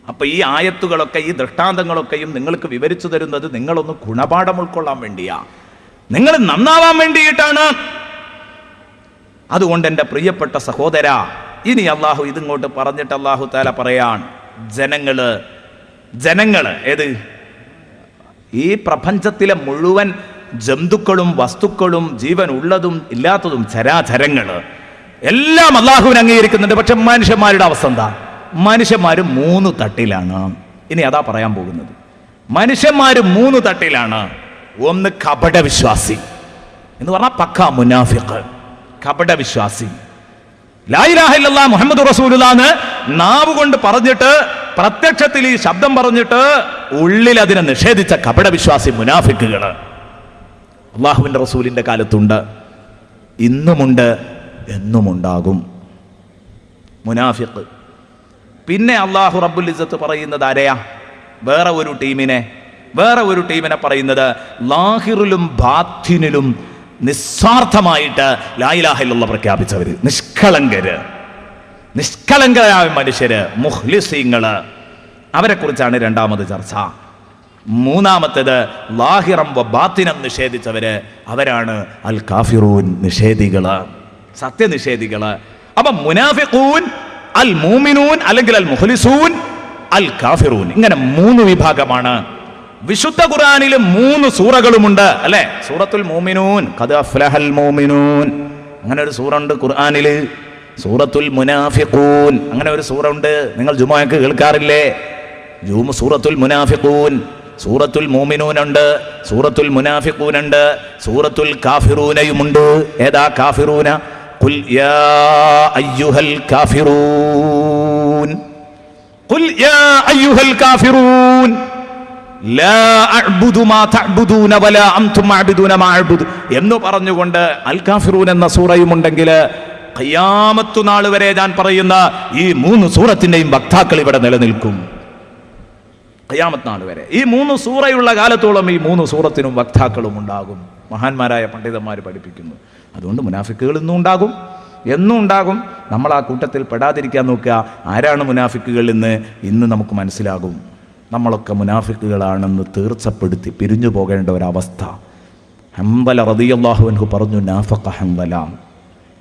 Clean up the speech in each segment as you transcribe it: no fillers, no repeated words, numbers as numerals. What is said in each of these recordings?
അപ്പൊ ഈ ആയത്തുകളൊക്കെ, ഈ ദൃഷ്ടാന്തങ്ങളൊക്കെയും നിങ്ങൾക്ക് വിവരിച്ചു തരുന്നത് നിങ്ങളൊന്ന് ഗുണപാഠം ഉൾക്കൊള്ളാൻ വേണ്ടിയാ, നിങ്ങൾ നന്നാവാൻ വേണ്ടിയിട്ടാണ്. അതുകൊണ്ട് എൻ്റെ പ്രിയപ്പെട്ട സഹോദര, ഇനി അള്ളാഹു ഇതിങ്ങോട്ട് പറഞ്ഞിട്ട് അള്ളാഹു താല പറയാൻ, ജനങ്ങള് ഏത് ഈ പ്രപഞ്ചത്തിലെ മുഴുവൻ ജന്തുക്കളും വസ്തുക്കളും ജീവൻ ഉള്ളതും ഇല്ലാത്തതും ചരാചരങ്ങള് എല്ലാം അള്ളാഹുവിനെ അംഗീകരിക്കുന്നുണ്ട്. പക്ഷെ മനുഷ്യന്മാരുടെ അവസ്ഥ എന്താ? മനുഷ്യന്മാര് 3 തട്ടിലാണ്. ഇനി അതാ പറയാൻ പോകുന്നത്. മനുഷ്യന്മാര് 3 തട്ടിലാണ്. ഒന്ന് കപട വിശ്വാസി എന്ന് പറഞ്ഞാൽ പക്കാ മുനാഫിഖ്, കപട വിശ്വാസി. ലാ ഇലാഹ ഇല്ലല്ലാഹ് മുഹമ്മദുർ റസൂലുള്ളാഹ് നാവ് കൊണ്ട് പറഞ്ഞിട്ട്, പ്രത്യക്ഷത്തിൽ ഈ ശബ്ദം പറഞ്ഞിട്ട് ഉള്ളിൽ അതിനെ നിഷേധിച്ച കപട വിശ്വാസി മുനാഫിക്കുകള് അള്ളാഹുവിന്റെ റസൂലിന്റെ കാലത്തുണ്ട്, ഇന്നുമുണ്ട്, എന്നുമുണ്ടാകും മുനാഫിഖ്. പിന്നെ അള്ളാഹു റബ്ബുൽ ഇസ്സത്ത് പറയുന്നത് ആരെയാ? വേറെ ഒരു ടീമിനെ പറയുന്നത് ലാഹിറിലും ബാത്തിനിലും നിസ്വാർത്ഥമായിട്ട് ലാ ഇലാഹ ഇല്ലല്ലാഹ് പ്രഖ്യാപിച്ചവര്, നിഷ്കളങ്കരായ മനുഷ്യര്, മുഖ്ലിസീങ്ങള്, അവരെ കുറിച്ചാണ് രണ്ടാമത് ചർച്ച. മൂന്നാമത്തേത് ലാഹിറം വ ബാത്തിനം നിഷേധിച്ചവര്, അവരാണ് അൽ കാഫിറൂൻ, നിഷേധികള്, സത്യനിഷേധികള്. അപ്പൊ മുനാഫിഖൂൻ, അൽ മൂമിനൂൻ അല്ലെങ്കിൽ അൽ മുഖ്ലിസൂൻ, അൽ കാഫിറൂൻ, ഇങ്ങനെ 3 വിഭാഗമാണ്. വിശുദ്ധ ഖുർആനിൽ 3 സൂറകളുമുണ്ട് അല്ലെ? സൂറത്തുൽ മൂമിനൂൻ, ഖദ് അഫ്ലഹൽ മൂമിനൂൻ, അങ്ങനെ ഒരു സൂറ ഉണ്ട് ഖുർആനില്. സൂറത്തുൽ മുനാഫിഖൂൻ, അങ്ങനെ ഒരു സൂറ ഉണ്ട്, നിങ്ങൾ ജുമുഅക്ക് കേൾക്കാറില്ലേ? സൂറത്തുൽ മുനാഫിഖൂൻ. സൂറത്തുൽ മൂമിനൂൻ ഉണ്ട്, സൂറത്തുൽ മുനാഫിഖൂൻ ഉണ്ട്, സൂറത്തുൽ കാഫിറൂനയുമുണ്ട്. ഏതാ കാഫിറൂന? ഖുൽ യാ അയ്യുഹൽ കാഫിറൂൻ, ഖുൽ യാ അയ്യുഹൽ കാഫിറൂൻ ലാ അഅ്ബുദു മാ തഅ്ബുദൂന വലാ അൻതും അഅ്ബുദൂന മാ അഅ്ബുദു എന്ന് പറഞ്ഞുകൊണ്ട് അൽ കാഫിറൂൻ എന്ന സൂറയുമുണ്ടെങ്കിൽ ഖിയാമത്ത് നാൾ വരെ ഞാൻ പറയുന്ന ഈ 3 സൂറത്തിന്റെയും വക്താക്കൾ ഇവിടെ നിലനിൽക്കും. ഖിയാമത്ത് നാൾ വരെ ഈ 3 സൂറയുള്ള കാലത്തോളം ഈ 3 സൂറത്തിനും വക്താക്കളും ഉണ്ടാകും. മഹാന്മാരായ പണ്ഡിതന്മാർ പഠിപ്പിക്കുന്നു. അതുകൊണ്ട് മുനാഫിക്കുകൾ എന്നും ഉണ്ടാകും. നമ്മൾ ആ കൂട്ടത്തിൽ പെടാതിരിക്കാൻ നോക്കുക. ആരാണ് മുനാഫിക്കുകൾ എന്ന് ഇന്ന് നമുക്ക് മനസ്സിലാകും. നമ്മളൊക്കെ മുനാഫിക്കുകളാണെന്ന് തീർച്ചപ്പെടുത്തി പിരിഞ്ഞു പോകേണ്ട ഒരവസ്ഥ. ഹംദല റളിയല്ലാഹു അൻഹു പറഞ്ഞു, നാഫഖ ഹംദല.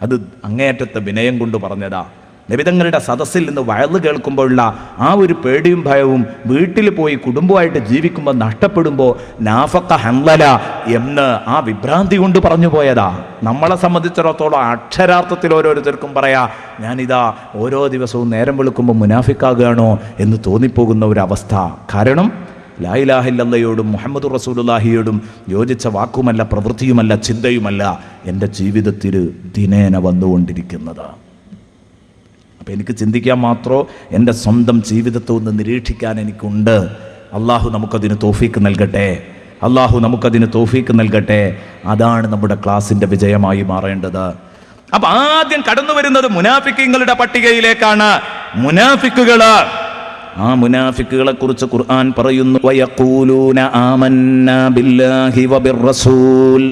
അത് അങ്ങേയറ്റത്തെ വിനയം കൊണ്ട് പറഞ്ഞതാ. നബിതങ്ങളുടെ സദസ്സിൽ നിന്ന് വയല് കേൾക്കുമ്പോഴുള്ള ആ ഒരു പേടിയും ഭയവും വീട്ടിൽ പോയി കുടുംബമായിട്ട് ജീവിക്കുമ്പോൾ നഷ്ടപ്പെടുമ്പോൾ നാഫഖ ഹംദല എന്ന് ആ വിഭ്രാന്തി കൊണ്ട് പറഞ്ഞു പോയതാ. നമ്മളെ സംബന്ധിച്ചിടത്തോളം അക്ഷരാർത്ഥത്തിൽ ഓരോരുത്തർക്കും പറയാ, ഞാനിതാ ഓരോ ദിവസവും നേരം വെളുക്കുമ്പോൾ മുനാഫിക്കാകുകയാണോ എന്ന് തോന്നിപ്പോകുന്ന ഒരവസ്ഥ. കാരണം ലാ ഇലാഹ ഇല്ലല്ലാഹയോടും മുഹമ്മദുർ റസൂലുള്ളാഹിയോടും യോജിച്ച വാക്കുമല്ല, പ്രവൃത്തിയുമല്ല, ചിന്തയുമല്ല എൻ്റെ ജീവിതത്തിൽ ദിനേന വന്നുകൊണ്ടിരിക്കുന്നത്. അപ്പം എനിക്ക് ചിന്തിക്കാൻ മാത്രമോ എൻ്റെ സ്വന്തം ജീവിതത്തെ ഒന്ന് നിരീക്ഷിക്കാൻ എനിക്കുണ്ട്. അള്ളാഹു നമുക്കതിന് തൗഫീക്ക് നൽകട്ടെ. അതാണ് നമ്മുടെ ക്ലാസിൻ്റെ വിജയമായി മാറേണ്ടത്. അപ്പം ആദ്യം കടന്നു വരുന്നത് മുനാഫിക്കുകളുടെ പട്ടികയിലേക്കാണ്. ആ മുനാഫിക്കുകളെ കുറിച്ച് ഖുർആൻ പറയുന്നു, വയഖൂലൂന ആമന്നാ ബില്ലാഹി വബിർറസൂൽ.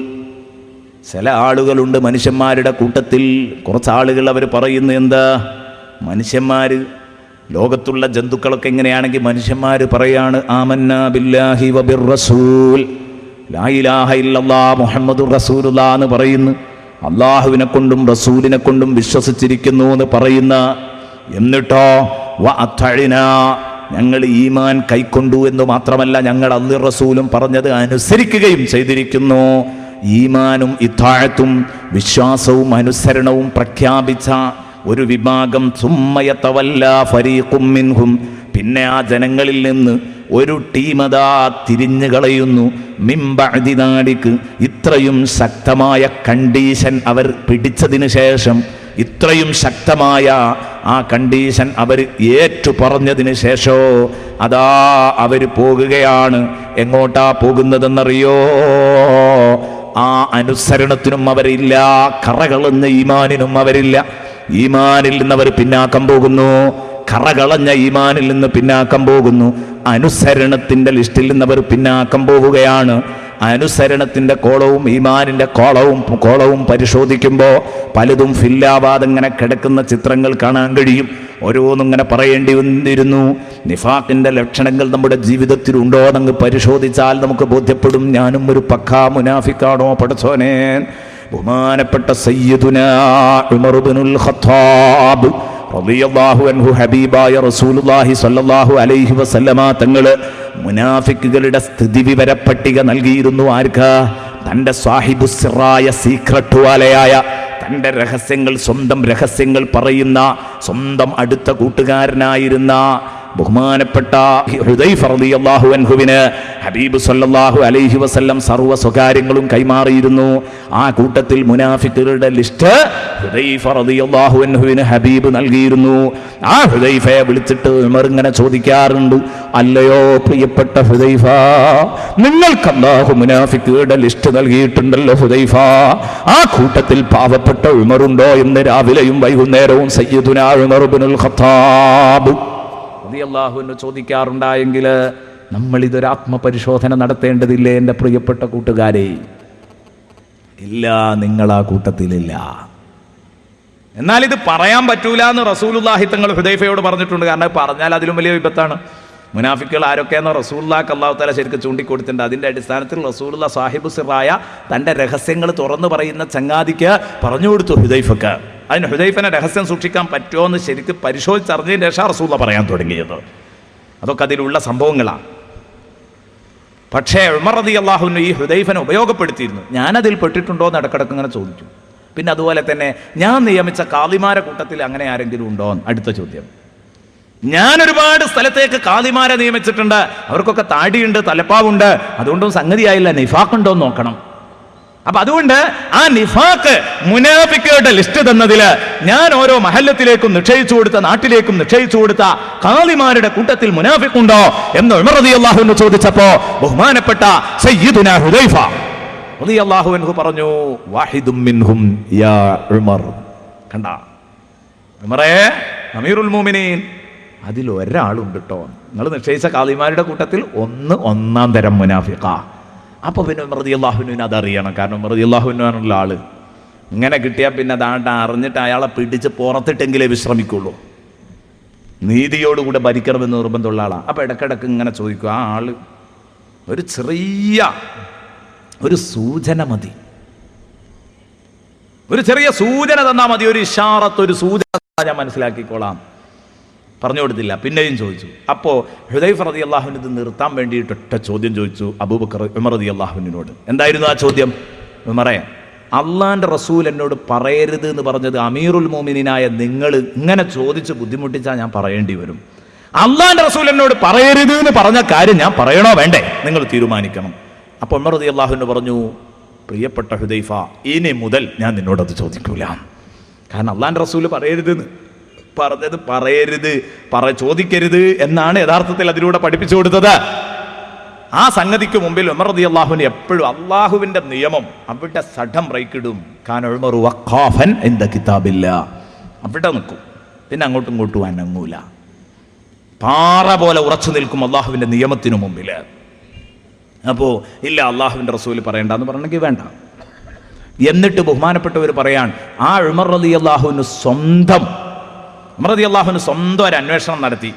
ചില ആളുകളുണ്ട് മനുഷ്യന്മാരുടെ കൂട്ടത്തിൽ, കുറച്ച് ആളുകൾ അവർ പറയുന്നു, എന്താ? മനുഷ്യന്മാർ, ലോകത്തുള്ള ജന്തുക്കളൊക്കെ എങ്ങനെയാണെങ്കിൽ മനുഷ്യന്മാർ പറയാണ് ആമന്നാ ബില്ലാഹി വബിർറസൂൽ, ലാ ഇലാഹ ഇല്ലല്ലാഹ് മുഹമ്മദുർ റസൂലുള്ളാഹ് എന്ന് പറയുന്നു. അള്ളാഹുവിനെ കൊണ്ടും റസൂലിനെ കൊണ്ടും വിശ്വസിച്ചിരിക്കുന്നു എന്ന് പറയുന്ന, എന്നിട്ടോ വഅതഅനാ, ഞങ്ങൾ ഈമാൻ കൈക്കൊണ്ടു എന്ന് മാത്രമല്ല, ഞങ്ങൾ അല്ലാഹുവും റസൂലും പറഞ്ഞത് അനുസരിക്കുകയും ചെയ്തിരിക്കുന്നു. ഈമാനും ഇത്താഅത്തും വിശ്വാസവും അനുസരണവും പ്രഖ്യാപിച്ച ഒരു വിഭാഗം, സുമ്മയതവല്ലാ ഫരീഖും മിൻഹും, പിന്നെ ആ ജനങ്ങളിൽ നിന്ന് ഒരു ടീമതാ തിരിഞ്ഞു കളയുന്നു. മിൻ ബഅദി ദാലിക്, ഇത്രയും ശക്തമായ കണ്ടീഷൻ അവർ പിടിച്ചതിന് ശേഷം, ഇത്രയും ശക്തമായ ആ കണ്ടീഷൻ അവർ ഏറ്റു പറഞ്ഞതിന് ശേഷോ അതാ അവർ പോകുകയാണ്. എങ്ങോട്ടാ പോകുന്നതെന്നറിയോ? ആ അനുസരണത്തിനും അവരില്ല, കറകളെന്ന ഈമാനിനും അവരില്ല. ഈമാനിൽ നിന്ന് അവർ പിന്നാക്കം പോകുന്നു, കറകളഞ്ഞ ഈമാനിൽ നിന്ന് പിന്നാക്കം പോകുന്നു, അനുസരണത്തിന്റെ ലിസ്റ്റിൽ നിന്ന് അവർ പിന്നാക്കം പോവുകയാണ്. അനുസരണത്തിന്റെ കോളവും ഈമാനിന്റെ കോളവും പരിശോധിക്കുമ്പോൾ പലതും ഫില്ലാവാതെ ഇങ്ങനെ കിടക്കുന്ന ചിത്രങ്ങൾ കാണാൻ കഴിയും. ഓരോന്നും ഇങ്ങനെ പറയേണ്ടി വന്നിരുന്നു. നിഫാഖിന്റെ ലക്ഷണങ്ങൾ നമ്മുടെ ജീവിതത്തിൽ ഉണ്ടോ എന്നങ്ങ് പരിശോധിച്ചാൽ നമുക്ക് ബോധ്യപ്പെടും. ഞാനും ഒരു പക്കാ മുനാഫിക്കാണോ പടച്ചോനെ. ബഹുമാനപ്പെട്ട സയ്യിദുനാ ഉമർ ഇബ്നുൽ ഖത്താബ് റളിയല്ലാഹു അൻഹു ഹബീബായ റസൂലുള്ളാഹി സ്വല്ലല്ലാഹു അലൈഹി വസല്ലമ തങ്ങള് മുനാഫിക്കുകളുടെ സ്ഥിതി വിവര പട്ടിക നൽകിയിരുന്നു. ആർക്ക്? തൻ്റെ സാഹിബുസ്സിറായ സീക്രട്ട് വാലയായ, തൻ്റെ രഹസ്യങ്ങൾ, സ്വന്തം രഹസ്യങ്ങൾ പറയുന്ന, സ്വന്തം അടുത്ത കൂട്ടുകാരനായിരുന്ന ബഹുമാനപ്പെട്ട ഹുദൈഫ റളിയല്ലാഹു അൻഹുവിന് ഹബീബ് സല്ലല്ലാഹു അലൈഹി വസല്ലം സർവ്വ സ്വകാര്യങ്ങളും കൈമാറിയിരുന്നു. ആ കൂട്ടത്തിൽ മുനാഫിക്കുകളുടെ ലിസ്റ്റ് ഹുദൈഫ റളിയല്ലാഹു അൻഹുവിന് ഹബീബ് നൽകിയിരുന്നു. ആ ഹുദൈഫയെ വിളിച്ചിട്ട് ഉമർ ഇങ്ങനെ ചോദിക്കാറുണ്ട്, അല്ലയോ പ്രിയപ്പെട്ട ഹുദൈഫ, നിങ്ങൾക്ക് അല്ലാഹു മുനാഫിക്കുകളുടെ ലിസ്റ്റ് നൽകിയിട്ടുണ്ടല്ലോ ഹുദൈഫ, ആ കൂട്ടത്തിൽ പാവപ്പെട്ട ഉമറുണ്ടോ എന്ന് രാവിലെയും വൈകുന്നേരവും സയ്യിദുനാ ഉമർ ഇബ്നുൽ ഖത്താബ് റളിയല്ലാഹു ചോദിക്കാറുണ്ടായെങ്കിൽ നമ്മൾ ഇതൊരു ആത്മപരിശോധന നടത്തേണ്ടതില്ലേ എൻ്റെ പ്രിയപ്പെട്ട കൂട്ടുകാരെ? ഇല്ല, നിങ്ങൾ ആ കൂട്ടത്തിലില്ല. എന്നാൽ ഇത് പറയാൻ പറ്റൂല എന്ന് റസൂലുള്ളാഹി തങ്ങൾ ഹുദൈഫയോട് പറഞ്ഞിട്ടുണ്ട്. കാരണം പറഞ്ഞാൽ അതിലും വലിയ വിപത്താണ്. മുനാഫിക്കുകൾ ആരൊക്കെയെന്നോ റസൂലുള്ളാഹിക്ക് അല്ലാഹു തആല ശരിക്കും ചൂണ്ടിക്കൊടുത്തിട്ടുണ്ട്. അതിൻ്റെ അടിസ്ഥാനത്തിൽ റസൂലുള്ളാഹി സാഹിബു സിറായ തൻ്റെ രഹസ്യങ്ങൾ തുറന്നു പറയുന്ന ചങ്ങാതിക്ക് പറഞ്ഞു കൊടുത്തു ഹുദൈഫക്ക്. അതിന് ഹുദൈഫനെ രഹസ്യം സൂക്ഷിക്കാൻ പറ്റുമോ എന്ന് ശരിക്കും പരിശോധിച്ചറിഞ്ഞതിന് ശേഷം റസൂലുള്ളാഹി പറയാൻ തുടങ്ങിയത്. അതൊക്കെ അതിലുള്ള സംഭവങ്ങളാണ്. പക്ഷേ ഉമർ റളിയല്ലാഹു അൻഹു ഈ ഹുദൈഫനെ ഉപയോഗപ്പെടുത്തിയിരുന്നു. ഞാനതിൽ പെട്ടിട്ടുണ്ടോ എന്ന് ഇടക്കിടക്ക് ഇങ്ങനെ ചോദിച്ചു. പിന്നെ അതുപോലെ തന്നെ ഞാൻ നിയമിച്ച കാളിമാരെ കൂട്ടത്തിൽ അങ്ങനെ ആരെങ്കിലും ഉണ്ടോ? അടുത്ത ചോദ്യം. ഞാൻ ഒരുപാട് സ്ഥലത്തേക്ക് കാളിമാരെ നിയമിച്ചിട്ടുണ്ട്. അവർക്കൊക്കെ താടിയുണ്ട്, തലപ്പാവുണ്ട്. അതുകൊണ്ടും സംഗതിയായില്ല. നിഫാഖുണ്ടോ എന്ന് നോക്കണം. അപ്പൊ അതുകൊണ്ട് ആ നിഫാഖ് മുനാഫിക്കുകളുടെ ലിസ്റ്റ് തന്നതില് ഞാൻ ഓരോ മഹല്ലത്തിലേക്കും നിശ്ചയിച്ചു കൊടുത്ത, നാട്ടിലേക്കും നിശ്ചയിച്ചു കൊടുത്ത കാളിമാരുടെ കൂട്ടത്തിൽ മുനാഫിക്കുണ്ടോ എന്ന് ഉമർ റളിയല്ലാഹു അൻഹു ചോദിച്ചപ്പോ ബഹുമാനപ്പെട്ട സയ്യിദുനാ ഹുദൈഫ റളിയല്ലാഹു അൻഹു പറഞ്ഞു, വാഹിദും മിൻഹും യാ ഉമർ. കണ്ട ഉമറേ, അമീറുൽ മുഅ്മിനീൻ, അതിൽ ഒരാളുണ്ട് കേട്ടോ. നിങ്ങൾ നിശ്ചയിച്ച കാളിമാരുടെ കൂട്ടത്തിൽ ഒന്നാം തരം മുനാഫിഖാ. അപ്പോൾ പിന്നെ ഉമർ റളിയല്ലാഹു അൻഹുവിന് അതറിയണം. കാരണം ഉമർ റളിയല്ലാഹു അൻഹുവിനുള്ള ആള് ഇങ്ങനെ കിട്ടിയാൽ പിന്നെ അതാണ്ട് അറിഞ്ഞിട്ട് അയാളെ പിടിച്ച് പുറത്തിട്ടെങ്കിലേ വിശ്രമിക്കുള്ളൂ. നീതിയോടുകൂടെ ഭരിക്കണമെന്ന് നിർബന്ധമുള്ള ആളാണ്. അപ്പോൾ ഇടയ്ക്കിടയ്ക്ക് ഇങ്ങനെ ചോദിക്കും, ആ ആള് ഒരു ചെറിയ ഒരു സൂചന മതി, ഒരു ചെറിയ സൂചന തന്നാൽ മതി, ഒരു ഇഷാറത്ത്, ഒരു സൂചന ഞാൻ മനസ്സിലാക്കിക്കോളാം. പറഞ്ഞു കൊടുത്തില്ല. പിന്നെയും ചോദിച്ചു. അപ്പോൾ ഹുദൈഫ റളിയല്ലാഹു അൻഹു ഇത് നിർത്താൻ വേണ്ടിയിട്ട് ഒറ്റ ചോദ്യം ചോദിച്ചു അബൂബക്കർ ഉമർ റളിയല്ലാഹു അൻഹുവിനോട്. എന്തായിരുന്നു ആ ചോദ്യം? ഉമറേ, അള്ളാന്റെ റസൂൽ എന്നോട് പറയരുത് എന്ന് പറഞ്ഞത് അമീറുൽ മുഅ്മിനീനായ നിങ്ങൾ ഇങ്ങനെ ചോദിച്ച് ബുദ്ധിമുട്ടിച്ചാൽ ഞാൻ പറയേണ്ടി വരും. അള്ളാന്റെ റസൂൽ എന്നോട് പറയരുത് എന്ന് പറഞ്ഞ കാര്യം ഞാൻ പറയണോ വേണ്ടേ? നിങ്ങൾ തീരുമാനിക്കണം. അപ്പോൾ ഉമർ റളിയല്ലാഹു അൻഹു പറഞ്ഞു, പ്രിയപ്പെട്ട ഹുദൈഫ, ഇനി മുതൽ ഞാൻ നിന്നോടത് ചോദിക്കൂല. കാരണം അള്ളാന്റെ റസൂൽ പറയരുതെന്ന് പറഞ്ഞത് പറയരുത്, ചോദിക്കരുത് എന്നാണ് യഥാർത്ഥത്തിൽ അതിലൂടെ പഠിപ്പിച്ചു കൊടുത്തത്. ആ സംഗതിക്ക് മുമ്പിൽ ഉമർ റളിയല്ലാഹു അൻഹു എപ്പോഴും അള്ളാഹുവിന്റെ നിയമം അവിടെ സഡം ബ്രേക്കിടും. കാരണം ഉമർ വഖാഫൻ ഇൻദ കിതാബില്ലാ, അവിടെ നിൽക്കും, പിന്നെ അങ്ങോട്ടും ഇങ്ങോട്ടും അനങ്ങൂല, പാറ പോലെ ഉറച്ചു നിൽക്കും അള്ളാഹുവിന്റെ നിയമത്തിനു മുമ്പിൽ. അപ്പോൾ ഇല്ല, അള്ളാഹുവിന്റെ റസൂൽ പറയണ്ടെന്ന് പറഞ്ഞെങ്കിൽ വേണ്ട. എന്നിട്ട് ബഹുമാനപ്പെട്ടവർ പറയാൻ, ആ ഉമർ റളിയല്ലാഹു അൻഹു സ്വന്തം ഒരു അന്വേഷണം നടത്തി.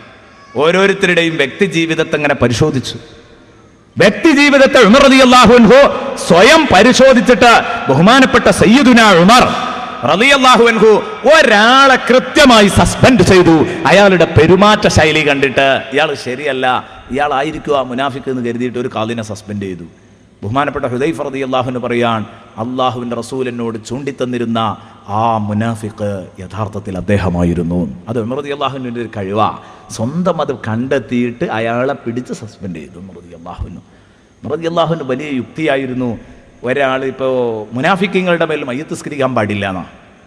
ഓരോരുത്തരുടെയും വ്യക്തി ജീവിതത്തെ ഇങ്ങനെ പരിശോധിച്ചു. വ്യക്തി ജീവിതത്തെ ഉമർ റളിയല്ലാഹു അൻഹു സ്വയം പരിശോധിച്ചിട്ട് ബഹുമാനപ്പെട്ട സയ്യിദുനാ ഉമർ റളിയല്ലാഹു അൻഹു ഒരാളെ കൃത്യമായി സസ്പെൻഡ് ചെയ്തു. അയാളുടെ പെരുമാറ്റ ശൈലി കണ്ടിട്ട് ഇയാൾ ശരിയല്ല, ഇയാളായിരിക്കും ആ മുനാഫിക്ക് എന്ന് കരുതിയിട്ട് ഒരു കാലിനെ സസ്പെൻഡ് ചെയ്തു. ബഹുമാനപ്പെട്ട ഹുദൈഫ റളിയല്ലാഹു അൻഹു പറയാൻ, അള്ളാഹുവിൻ്റെ റസൂൽ എന്നോട് ചൂണ്ടിത്തന്നിരുന്ന ആ മുനാഫിക്ക് യഥാർത്ഥത്തിൽ അദ്ദേഹമായിരുന്നു. അത് ഉമർ റളിയല്ലാഹു അൻഹുവിൻ്റെ ഒരു കഴിവാ. സ്വന്തം അത് കണ്ടെത്തിയിട്ട് അയാളെ പിടിച്ച് സസ്പെൻഡ് ചെയ്തു. ഉമർ റളിയല്ലാഹു അൻഹു വലിയ യുക്തിയായിരുന്നു. ഒരാൾ ഇപ്പോൾ മുനാഫിക്കങ്ങളുടെ മേൽ മയ്യത്ത് നിസ്കരിക്കാൻ പാടില്ല എന്നാ,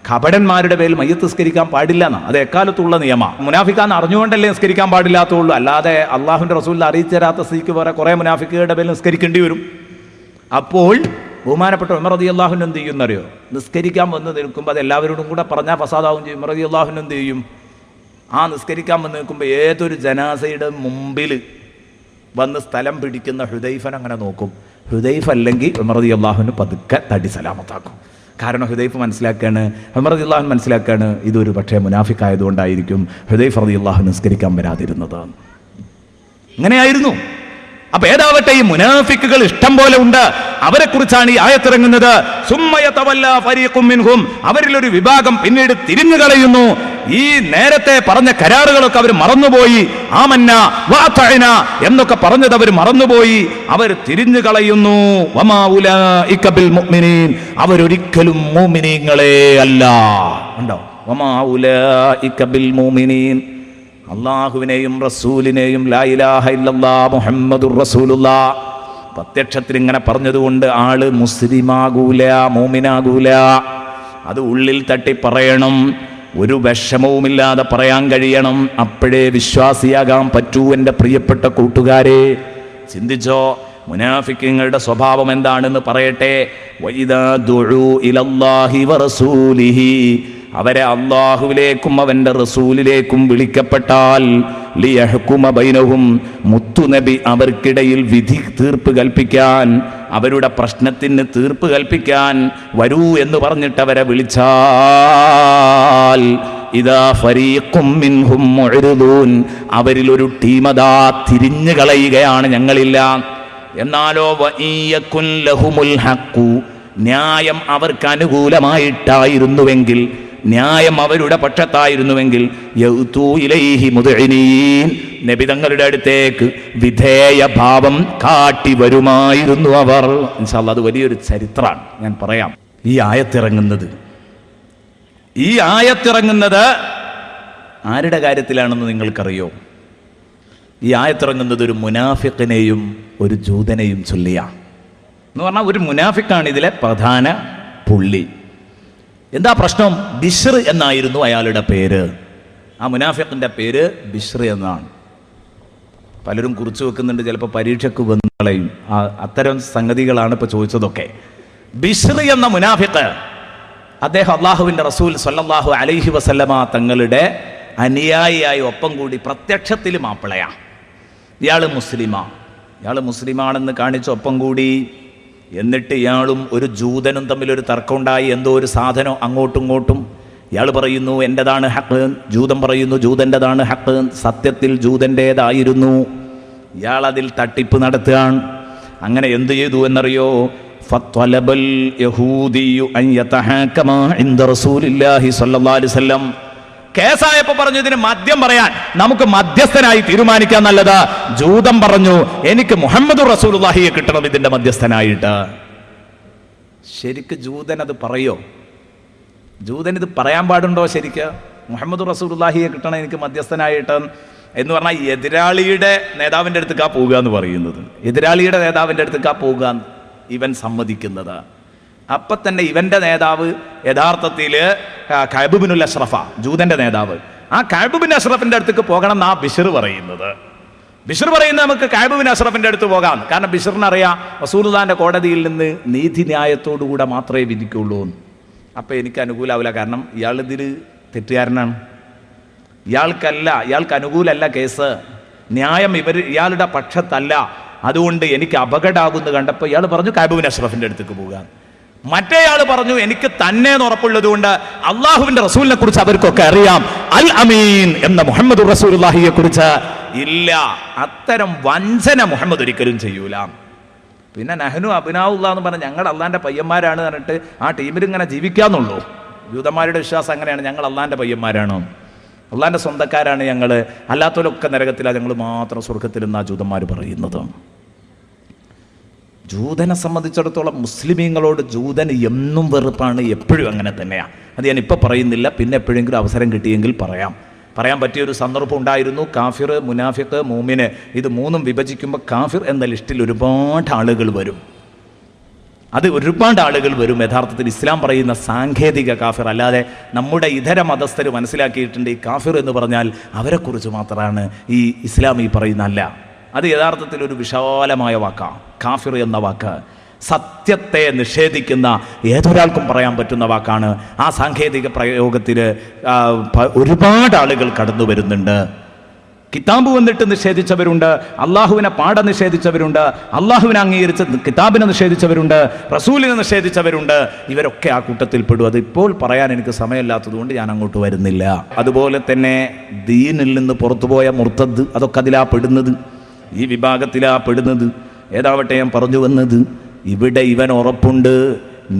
കപടന്മാരുടെ പേരിൽ മയ്യത്ത് നിസ്കരിക്കാൻ പാടില്ല എന്നാ. അത് എക്കാലത്തുള്ള നിയമമാണ്. മുനാഫിക്കാന്ന് അറിഞ്ഞുകൊണ്ടല്ലേ നിസ്കരിക്കാൻ പാടില്ലാത്തുള്ളൂ. അല്ലാതെ അള്ളാഹുവിൻ്റെ റസൂലിനെ അറിയിച്ചു തരാത്ത സ്ഥിതിക്ക് വേറെ കുറേ മുനാഫിക്കുകളുടെ പേരിൽ നിസ്കരിക്കേണ്ടി വരും. അപ്പോൾ ബഹുമാനപ്പെട്ട ഉമർ റളിയല്ലാഹു അൻഹു എന്ത് ചെയ്യുന്നറിയോ? നിസ്കരിക്കാൻ വന്ന് നിൽക്കുമ്പോൾ അത് എല്ലാവരോടും കൂടെ പറഞ്ഞാൽ ഫസാദാവും ചെയ്യും. ഉമർ റളിയല്ലാഹു അൻഹു എന്ത് ചെയ്യും? ആ നിസ്കരിക്കാൻ വന്ന് നിൽക്കുമ്പോൾ ഏതൊരു ജനാസയുടെ മുമ്പിൽ വന്ന് സ്ഥലം പിടിക്കുന്ന ഹുദൈഫൻ അങ്ങനെ നോക്കും. ഹുദൈഫ അല്ലെങ്കിൽ ഉമർ റളിയല്ലാഹു പതുക്കെ തടി സലാമത്താക്കും. കാരണം ഹുദൈഫ മനസ്സിലാക്കുകയാണ്, ഉമർ റളിയല്ലാഹു മനസ്സിലാക്കുകയാണ്, ഇതൊരു പക്ഷേ മുനാഫിക്കായതുകൊണ്ടായിരിക്കും ഹുദൈഫ റളിയല്ലാഹു നിസ്കരിക്കാൻ വരാതിരുന്നത്. അങ്ങനെയായിരുന്നു. അപ്പൊ ഏതാവട്ടെ, ഈ മുനാഫിക്കുകൾ ഇഷ്ടം പോലെ ഉണ്ട്. അവരെ കുറിച്ചാണ് ഈ ആയത്തിറങ്ങുന്നത്. അവരിലൊരു വിഭാഗം പിന്നീട് തിരിഞ്ഞു കളയുന്നു. ഈ നേരത്തെ പറഞ്ഞ കരാറുകളൊക്കെ അവർ മറന്നുപോയി. ആമന്ന വഅതഅന എന്നൊക്കെ പറഞ്ഞത് അവർ മറന്നുപോയി. അവർ തിരിഞ്ഞു കളയുന്നു. വമാ ഉലൈക ബിൽ മുഅ്മിനീൻ, അവരൊരിക്കലും മുഅ്മിനീങ്ങളെ അല്ല. ഉണ്ടോ? വമാ ഉലൈക ബിൽ മുഅ്മിനീൻ, അള്ളാഹുവിനെയും റസൂലിനെയും ലാ ഇലാഹ ഇല്ലല്ലാഹ് മുഹമ്മദുർ റസൂലുള്ളാഹ് പ്രത്യക്ഷത്തിൽ ഇങ്ങനെ പറഞ്ഞതുകൊണ്ട് ആള് മുസ്ലിമാകൂല, മോമിനാകൂല. അത് ഉള്ളിൽ തട്ടി പറയണം, ഒരു വിഷമവുമില്ലാതെ പറയാൻ കഴിയണം. അപ്പോഴേ വിശ്വാസിയാകാൻ പറ്റൂ. എൻ്റെ പ്രിയപ്പെട്ട കൂട്ടുകാരെ, ചിന്തിച്ചോ, മുനാഫിക്കുകളുടെ സ്വഭാവം എന്താണെന്ന് പറയട്ടെ. വഇദാ ദുഉ ഇലല്ലാഹി വറസൂലിഹി, അവരെ അള്ളാഹുവിലേക്കും അവൻ്റെ റസൂലിലേക്കും വിളിക്കപ്പെട്ടാൽ ലിയഹ്കുമ ബൈനഹും, മുത്തുനബി അവർക്കിടയിൽ വിധി തീർപ്പ് കൽപ്പിക്കാൻ, അവരുടെ പ്രശ്നത്തിന് തീർപ്പ് കൽപ്പിക്കാൻ വരൂ എന്ന് പറഞ്ഞിട്ട് അവരെ വിളിച്ചാൽ ഇദാ ഫരീഖും മിൻഹും മുഅ്രിദൂൻ, അവരിൽ ഒരു ടീമതാ തിരിഞ്ഞു കളയുകയാണ്, ഞങ്ങളില്ല. എന്നാലോ വഇയകുൻ ലഹുമുൽ ഹഖു, ന്യായം അവർക്ക് അനുകൂലമായിട്ടായിരുന്നുവെങ്കിൽ, ന്യായം അവരുടെ പക്ഷത്തായിരുന്നുവെങ്കിൽ യൗതു ഇലൈഹി മുദ്ഇനീൻ, നബി തങ്ങളുടെ അടുത്തേക്ക് വിധേയ ഭാവം കാട്ടി വരുമായിരുന്നു അവർ. ഇൻഷാ അല്ലാഹ് അത് വലിയൊരു ചരിത്രമാണ്, ഞാൻ പറയാം. ഈ ആയത്തിറങ്ങുന്നത് ആരുടെ കാര്യത്തിലാണെന്ന് നിങ്ങൾക്കറിയോ? ഈ ആയത്തിറങ്ങുന്നത് ഒരു മുനാഫിഖിനെയും ഒരു ജൂതനെയും ചൊല്ലിയാണ്. എന്ന് പറഞ്ഞാൽ ഒരു മുനാഫിക്കാണ് ഇതിലെ പ്രധാന പുള്ളി. എന്താ പ്രശ്നം? ബിശ്ർ എന്നായിരുന്നു അയാളുടെ പേര്. ആ മുനാഫിഖിന്റെ പേര് ബിശ്ർ എന്നാണ്. പലരും കുറിച്ചു വെക്കുന്നുണ്ട്, ചിലപ്പോൾ പരീക്ഷയ്ക്ക് വന്നുകളയും. അത്തരം സംഗതികളാണ് ഇപ്പോൾ ചോദിച്ചതൊക്കെ. ബിശ്ർ എന്ന മുനാഫിഖ്, അദ്ദേഹം അള്ളാഹുവിൻ്റെ റസൂൽ സ്വല്ലല്ലാഹു അലൈഹി വസല്ലമ തങ്ങളുടെ അനുയായിയായി ഒപ്പം കൂടി പ്രത്യക്ഷത്തിൽ മാപ്പിളയാണ്. ഇയാൾ മുസ്ലിമാണെന്ന് കാണിച്ച് ഒപ്പം കൂടി. എന്നിട്ട് ഇയാളും ഒരു ജൂതനും തമ്മിലൊരു തർക്കമുണ്ടായി. എന്തോ ഒരു സാധനം അങ്ങോട്ടും ഇങ്ങോട്ടും. ഇയാൾ പറയുന്നു എൻ്റെതാണ് ഹക്ക്, ജൂതൻ പറയുന്നു ജൂതൻ്റെതാണ് ഹക്ക്. സത്യത്തിൽ ജൂതൻ്റേതായിരുന്നു. ഇയാൾ അതിൽ തട്ടിപ്പ് നടത്തുകയാണ്. അങ്ങനെ എന്ത് ചെയ്തു എന്നറിയോ? ഫത്വലബൽ യഹൂദിയു അൻ യതഹാകമ ഇൻദ റസൂലില്ലാഹി സ്വല്ലല്ലാഹു അലൈഹി വസല്ലം. കേസായപ്പോ പറഞ്ഞു ഇതിന് മദ്യം പറയാൻ നമുക്ക് മധ്യസ്ഥനായി തീരുമാനിക്കാൻ നല്ലത്. ജൂതൻ പറഞ്ഞു എനിക്ക് മുഹമ്മദ് റസൂലുള്ളാഹിയെ കിട്ടണം ഇതിന്റെ മധ്യസ്ഥനായിട്ട്. ശരിക്ക് ജൂതൻ അത് പറയോ? ജൂതൻ ഇത് പറയാൻ പാടുണ്ടോ? ശരിക്ക് മുഹമ്മദ് റസൂലുള്ളാഹിയെ കിട്ടണം എനിക്ക് മധ്യസ്ഥനായിട്ട് എന്ന് പറഞ്ഞാൽ എതിരാളിയുടെ നേതാവിൻ്റെ അടുത്തേക്കാ പോവുക എന്ന് പറയുന്നത്. എതിരാളിയുടെ നേതാവിൻ്റെ അടുത്തേക്കാ പോവുക ഇവൻ സമ്മതിക്കുന്നത്. അപ്പം തന്നെ ഇവൻ്റെ നേതാവ് യഥാർത്ഥത്തിൽ കഅബ് ബിനുൽ അഷ്റഫ, ജൂതൻ്റെ നേതാവ്. ആ കഅബ് ബിൻ അഷ്റഫിൻ്റെ അടുത്തേക്ക് പോകണം എന്നാ ബിശ്ർ പറയുന്നത്. ബിശ്ർ പറയുന്നത് നമുക്ക് കഅബ് ബിൻ അഷ്റഫിൻ്റെ അടുത്ത് പോകാം. കാരണം ബിശ്റിനറിയാം റസൂലുള്ളാഹിന്റെ കോടതിയിൽ നിന്ന് നീതിന്യായത്തോടുകൂടെ മാത്രമേ വിധിക്കുള്ളൂ. അപ്പം എനിക്ക് അനുകൂലമാവില്ല, കാരണം ഇയാൾ ഇതിൽ തെറ്റുകാരനാണ്. ഇയാൾക്ക് അനുകൂലമല്ല കേസ്, ന്യായം ഇയാളുടെ പക്ഷത്തല്ല. അതുകൊണ്ട് എനിക്ക് അപകടമാകുന്നു കണ്ടപ്പോൾ ഇയാൾ പറഞ്ഞു കഅബ് ബിൻ അഷ്റഫിൻ്റെ അടുത്തേക്ക് പോകാൻ. മറ്റേയാൾ പറഞ്ഞു എനിക്ക് തന്നെ ഉറപ്പുള്ളത് കൊണ്ട് അള്ളാഹുവിന്റെ റസൂലിനെ കുറിച്ച് അവർക്കൊക്കെ അറിയാം, അൽ അമീൻ എന്ന മുഹമ്മദ് റസൂലുള്ളാഹിയെ കുറിച്ച് ഇല്ല. അത്തരം വഞ്ചന മുഹമ്മദ് ഒരിക്കലും ചെയ്യൂല. പിന്നെ നഹ്നു അബ്നാഉല്ലാഹ് എന്ന് പറഞ്ഞാൽ ഞങ്ങൾ അള്ളാന്റെ പയ്യന്മാരാണ് പറഞ്ഞിട്ട് ആ ടീമിൽ ഇങ്ങനെ ജീവിക്കാന്നുള്ളൂ. ജൂതന്മാരുടെ വിശ്വാസം അങ്ങനെയാണ്, ഞങ്ങൾ അള്ളാന്റെ പയ്യന്മാരാണ്, അള്ളാന്റെ സ്വന്തക്കാരാണ് ഞങ്ങൾ, അല്ലാത്തവരൊക്കെ നരകത്തിലാണ്, ഞങ്ങൾ മാത്രം സ്വർഗത്തിലെന്നാ ജൂതന്മാർ പറയുന്നത്. ജൂതനെ സംബന്ധിച്ചിടത്തോളം മുസ്ലിമീങ്ങളോട് ജൂതന് എന്നും വെറുപ്പാണ്, എപ്പോഴും അങ്ങനെ തന്നെയാണ്. അത് ഞാൻ ഇപ്പോൾ പറയുന്നില്ല, പിന്നെ എപ്പോഴെങ്കിലും അവസരം കിട്ടിയെങ്കിൽ പറയാൻ പറ്റിയൊരു സന്ദർഭം ഉണ്ടായിരുന്നു. കാഫിർ, മുനാഫിഖ്, മൂമിന്, ഇത് മൂന്നും വിഭജിക്കുമ്പോൾ കാഫിർ എന്ന ലിസ്റ്റിൽ ഒരുപാട് ആളുകൾ വരും. യഥാർത്ഥത്തിൽ ഇസ്ലാം പറയുന്ന സാങ്കേതിക കാഫിർ, അല്ലാതെ നമ്മുടെ ഇതര മതസ്ഥർ മനസ്സിലാക്കിയിട്ടുണ്ട് ഈ കാഫിർ എന്ന് പറഞ്ഞാൽ അവരെക്കുറിച്ച് മാത്രമാണ് ഈ ഇസ്ലാം ഈ പറയുന്ന അല്ല. അത് യഥാർത്ഥത്തിൽ ഒരു വിശാലമായ വാക്കാണ് കാഫിർ എന്ന വാക്ക്. സത്യത്തെ നിഷേധിക്കുന്ന ഏതൊരാൾക്കും പറയാൻ പറ്റുന്ന വാക്കാണ്. ആ സാങ്കേതിക പ്രയോഗത്തിൽ ഒരുപാട് ആളുകൾ കടന്നു വരുന്നുണ്ട്. കിതാബ് വന്നിട്ട് നിഷേധിച്ചവരുണ്ട്, അള്ളാഹുവിനെ പാടെ നിഷേധിച്ചവരുണ്ട്, അള്ളാഹുവിനെ അംഗീകരിച്ച് കിതാബിനെ നിഷേധിച്ചവരുണ്ട്, റസൂലിനെ നിഷേധിച്ചവരുണ്ട്. ഇവരൊക്കെ ആ കൂട്ടത്തിൽ പെടും. അത് ഇപ്പോൾ പറയാൻ എനിക്ക് സമയമില്ലാത്തതുകൊണ്ട് ഞാൻ അങ്ങോട്ട് വരുന്നില്ല. അതുപോലെ തന്നെ ദീനിൽ നിന്ന് പുറത്തുപോയ മുർത്തദ്, അതൊക്കെ അതിലാ പെടുന്നത്, ഈ വിഭാഗത്തിലാ പെടുന്നത്. ഏതാവട്ടെ, ഞാൻ പറഞ്ഞു വന്നത്, ഇവിടെ ഇവൻ ഉറപ്പുണ്ട്,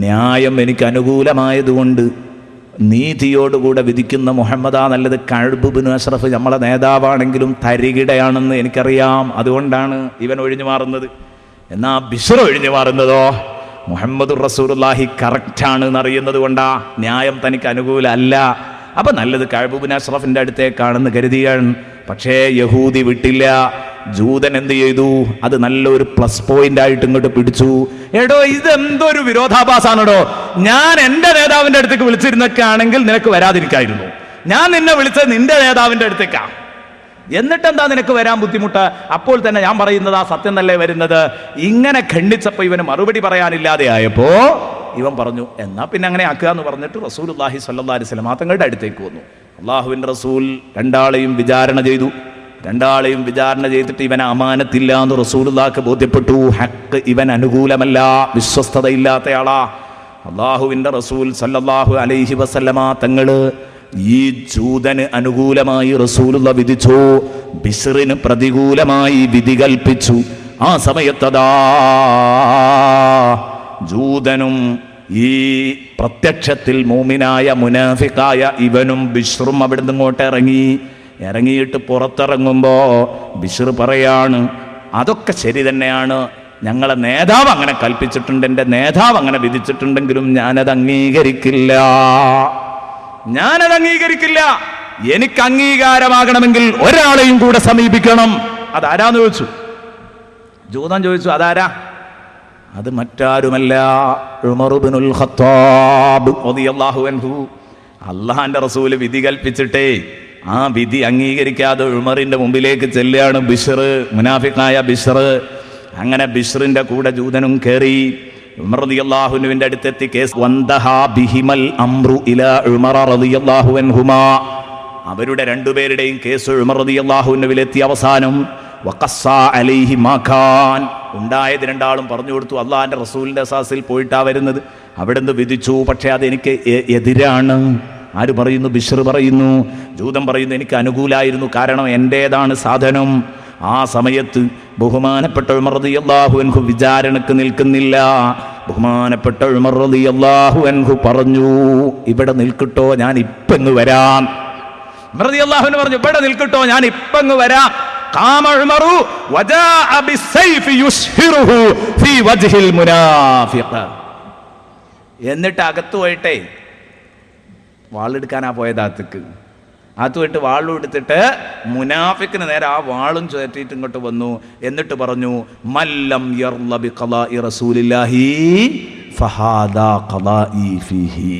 ന്യായം എനിക്ക് അനുകൂലമായതുകൊണ്ട് നീതിയോടുകൂടെ വിധിക്കുന്ന മുഹമ്മദാ നല്ലത്. കഅബ് ഇബ്നു അഷ്റഫ് നമ്മളെ നേതാവാണെങ്കിലും തരികിടയാണെന്ന് എനിക്കറിയാം, അതുകൊണ്ടാണ് ഇവൻ ഒഴിഞ്ഞു മാറുന്നത്. എന്നാ ബിശ്ർ ഒഴിഞ്ഞു മാറുന്നതോ മുഹമ്മദുർ റസൂലുള്ളാഹി കറക്റ്റാണ് എന്നറിയുന്നത് കൊണ്ടാ, ന്യായം തനിക്ക് അനുകൂലമല്ല. അപ്പം നല്ലത് കഅബ് ഇബ്നു അഷ്റഫിൻ്റെ അടുത്തേക്കാണെന്ന് കരുതിയാണ്. പക്ഷേ യഹൂദി വിട്ടില്ല. ജൂതൻ എന്ത് ചെയ്തു? അത് നല്ലൊരു പ്ലസ് പോയിന്റ് ആയിട്ട് ഇങ്ങോട്ട് പിടിച്ചു. എടോ, ഇതെന്തൊരു വിരോധാഭാസാണെടോ. ഞാൻ എൻ്റെ നേതാവിൻ്റെ അടുത്തേക്ക് വിളിച്ചിരുന്നൊക്കെ ആണെങ്കിൽ നിനക്ക് വരാതിരിക്കായിരുന്നു. ഞാൻ നിന്നെ വിളിച്ചത് നിന്റെ നേതാവിൻ്റെ അടുത്തേക്കാ. എന്നിട്ടെന്താ നിനക്ക് വരാൻ ബുദ്ധിമുട്ട്? അപ്പോൾ തന്നെ ഞാൻ പറയുന്നത് ആ സത്യം തന്നെ വരുന്നത്. ഇങ്ങനെ ഖണ്ഡിച്ചപ്പോൾ ഇവന് മറുപടി പറയാനില്ലാതെ ആയപ്പോ ഇവൻ പറഞ്ഞു, എന്നാ പിന്നെ അങ്ങനെ ആക്കുക എന്ന് പറഞ്ഞിട്ട് റസൂലുള്ളാഹി സ്വല്ലല്ലാഹി അലൈഹി വസല്ലം തങ്ങളുടെ അടുത്തേക്ക് വന്നു. അള്ളാഹുവിൻ്റെ റസൂൽ രണ്ടാളെയും വിചാരണ ചെയ്തു. രണ്ടാളെയും വിചാരണ ചെയ്തിട്ട് ഇവൻ അമാനത്തില്ല എന്ന് റസൂലുള്ളാഹിക്ക് ബോധ്യപ്പെട്ടു. ഹക്ക് ഇവൻ അനുകൂലമല്ല, വിശ്വസ്തതയില്ലാത്തയാളാ. അള്ളാഹുവിൻ്റെ റസൂൽ സല്ലല്ലാഹു അലൈഹി വസല്ലമ തങ്ങള് ഈ ജൂതന് അനുകൂലമായി റസൂലുള്ള വിധിച്ചു, ബിശ്റിന് പ്രതികൂലമായി വിധി കൽപ്പിച്ചു. ആ സമയത്തതാ ജൂതനും ഈ പ്രത്യക്ഷത്തിൽ മൂമിനായ മുനാഫിക്കായ ഇവനും ബിശ്റും അവിടുന്ന് ഇങ്ങോട്ട് ഇറങ്ങിയിട്ട് പുറത്തിറങ്ങുമ്പോൾ ബിശ്ർ പറയാണ്, അതൊക്കെ ശരി തന്നെയാണ്, ഞങ്ങളെ നേതാവ് അങ്ങനെ കൽപ്പിച്ചിട്ടുണ്ട്, എൻ്റെ നേതാവ് അങ്ങനെ വിധിച്ചിട്ടുണ്ടെങ്കിലും ഞാനത് അംഗീകരിക്കില്ല. എനിക്ക് അംഗീകാരമാകണമെങ്കിൽ ഒരാളെയും കൂടെ സമീപിക്കണം. അതാരാന്ന് ചോദിച്ചു. ജൂതൻ ചോദിച്ചു, അതാരാ? അത് മറ്റാരുമല്ല, ഉമർ ഇബ്നുൽ ഖത്താബ് റളിയല്ലാഹു അൻഹു. അള്ളാഹുവിൻ്റെ റസൂല് വിധി കൽപ്പിച്ചിട്ടേ ആ വിധി അംഗീകരിക്കാതെ ഉമറിന്റെ മുമ്പിലേക്ക് ചെല്ലുകയാണ് ബിശ്ർ, മുനാഫിഖായ ബിശ്ർ. അങ്ങനെ ബിശ്റിന്റെ കൂടെ ജൂതനും കയറി. ഉമർ റളിയല്ലാഹു അൻഹുവിന്റെ അടുത്തെത്തി. കേസ് വന്തഹാ ബിഹിമൽ അംറു ഇലാ ഉമർ റളിയല്ലാഹു അൻഹുമാ. അവരുടെ രണ്ടുപേരുടെയും കേസ് ഉമർ റളിയല്ലാഹു അൻഹുവിലെത്തി. അവസാനം വഖസ്സാ അലൈഹി മാ ഖാൻ, ഉണ്ടായത് രണ്ടാളും പറഞ്ഞു കൊടുത്തു. അള്ളാഹിന്റെ റസൂലിന്റെ അസാസിൽ പോയിട്ടാ വരുന്നത്, അവിടുന്ന് വിധിച്ചു, പക്ഷെ അതെനിക്ക് എതിരാണ്. ആര് പറയുന്നു? ബിശ്ർ പറയുന്നു. ജൂതൻ പറയുന്നു, എനിക്ക് അനുകൂലമായിരുന്നു, കാരണം എൻ്റേതാണ് സാധനം. ആ സമയത്ത് ബഹുമാനപ്പെട്ട ഉമർ റളിയല്ലാഹു അൻഹു വിചാരണക്ക് നിൽക്കുന്നില്ല. ബഹുമാനപ്പെട്ട ഉമർ റളിയല്ലാഹു അൻഹു പറഞ്ഞു, ഇവിടെ നിൽക്കട്ടോ, ഞാൻ ഇപ്പങ്ങ് വരാം. ഉമർ റളിയല്ലാഹു അൻഹു പറഞ്ഞു, ഇവിടെ നിൽക്കട്ടോ, ഞാൻ ഇപ്പങ്ങ് വരാം. ഖാമ ഉമറു വജാഅ ബിസ്സൈഫി യുസ്ഹിറുഹു ഫീ വജ്ഹിൽ മുനാഫിഖ്. എന്നിട്ട് അകത്ത് പോയിട്ടേ വാളെടുക്കാനാ പോയത്. അകത്ത് പോയിട്ട് വാളും എടുത്തിട്ട് മുനാഫിക്കിന് നേരെ ആ വാളും ചേർത്തിട്ട് ഇങ്ങോട്ട് വന്നു. എന്നിട്ട് പറഞ്ഞു, മല്ലം യർള ബിഖളാഇ റസൂലില്ലാഹി ഫഹാദാ ഖളാഇ ഫീഹി.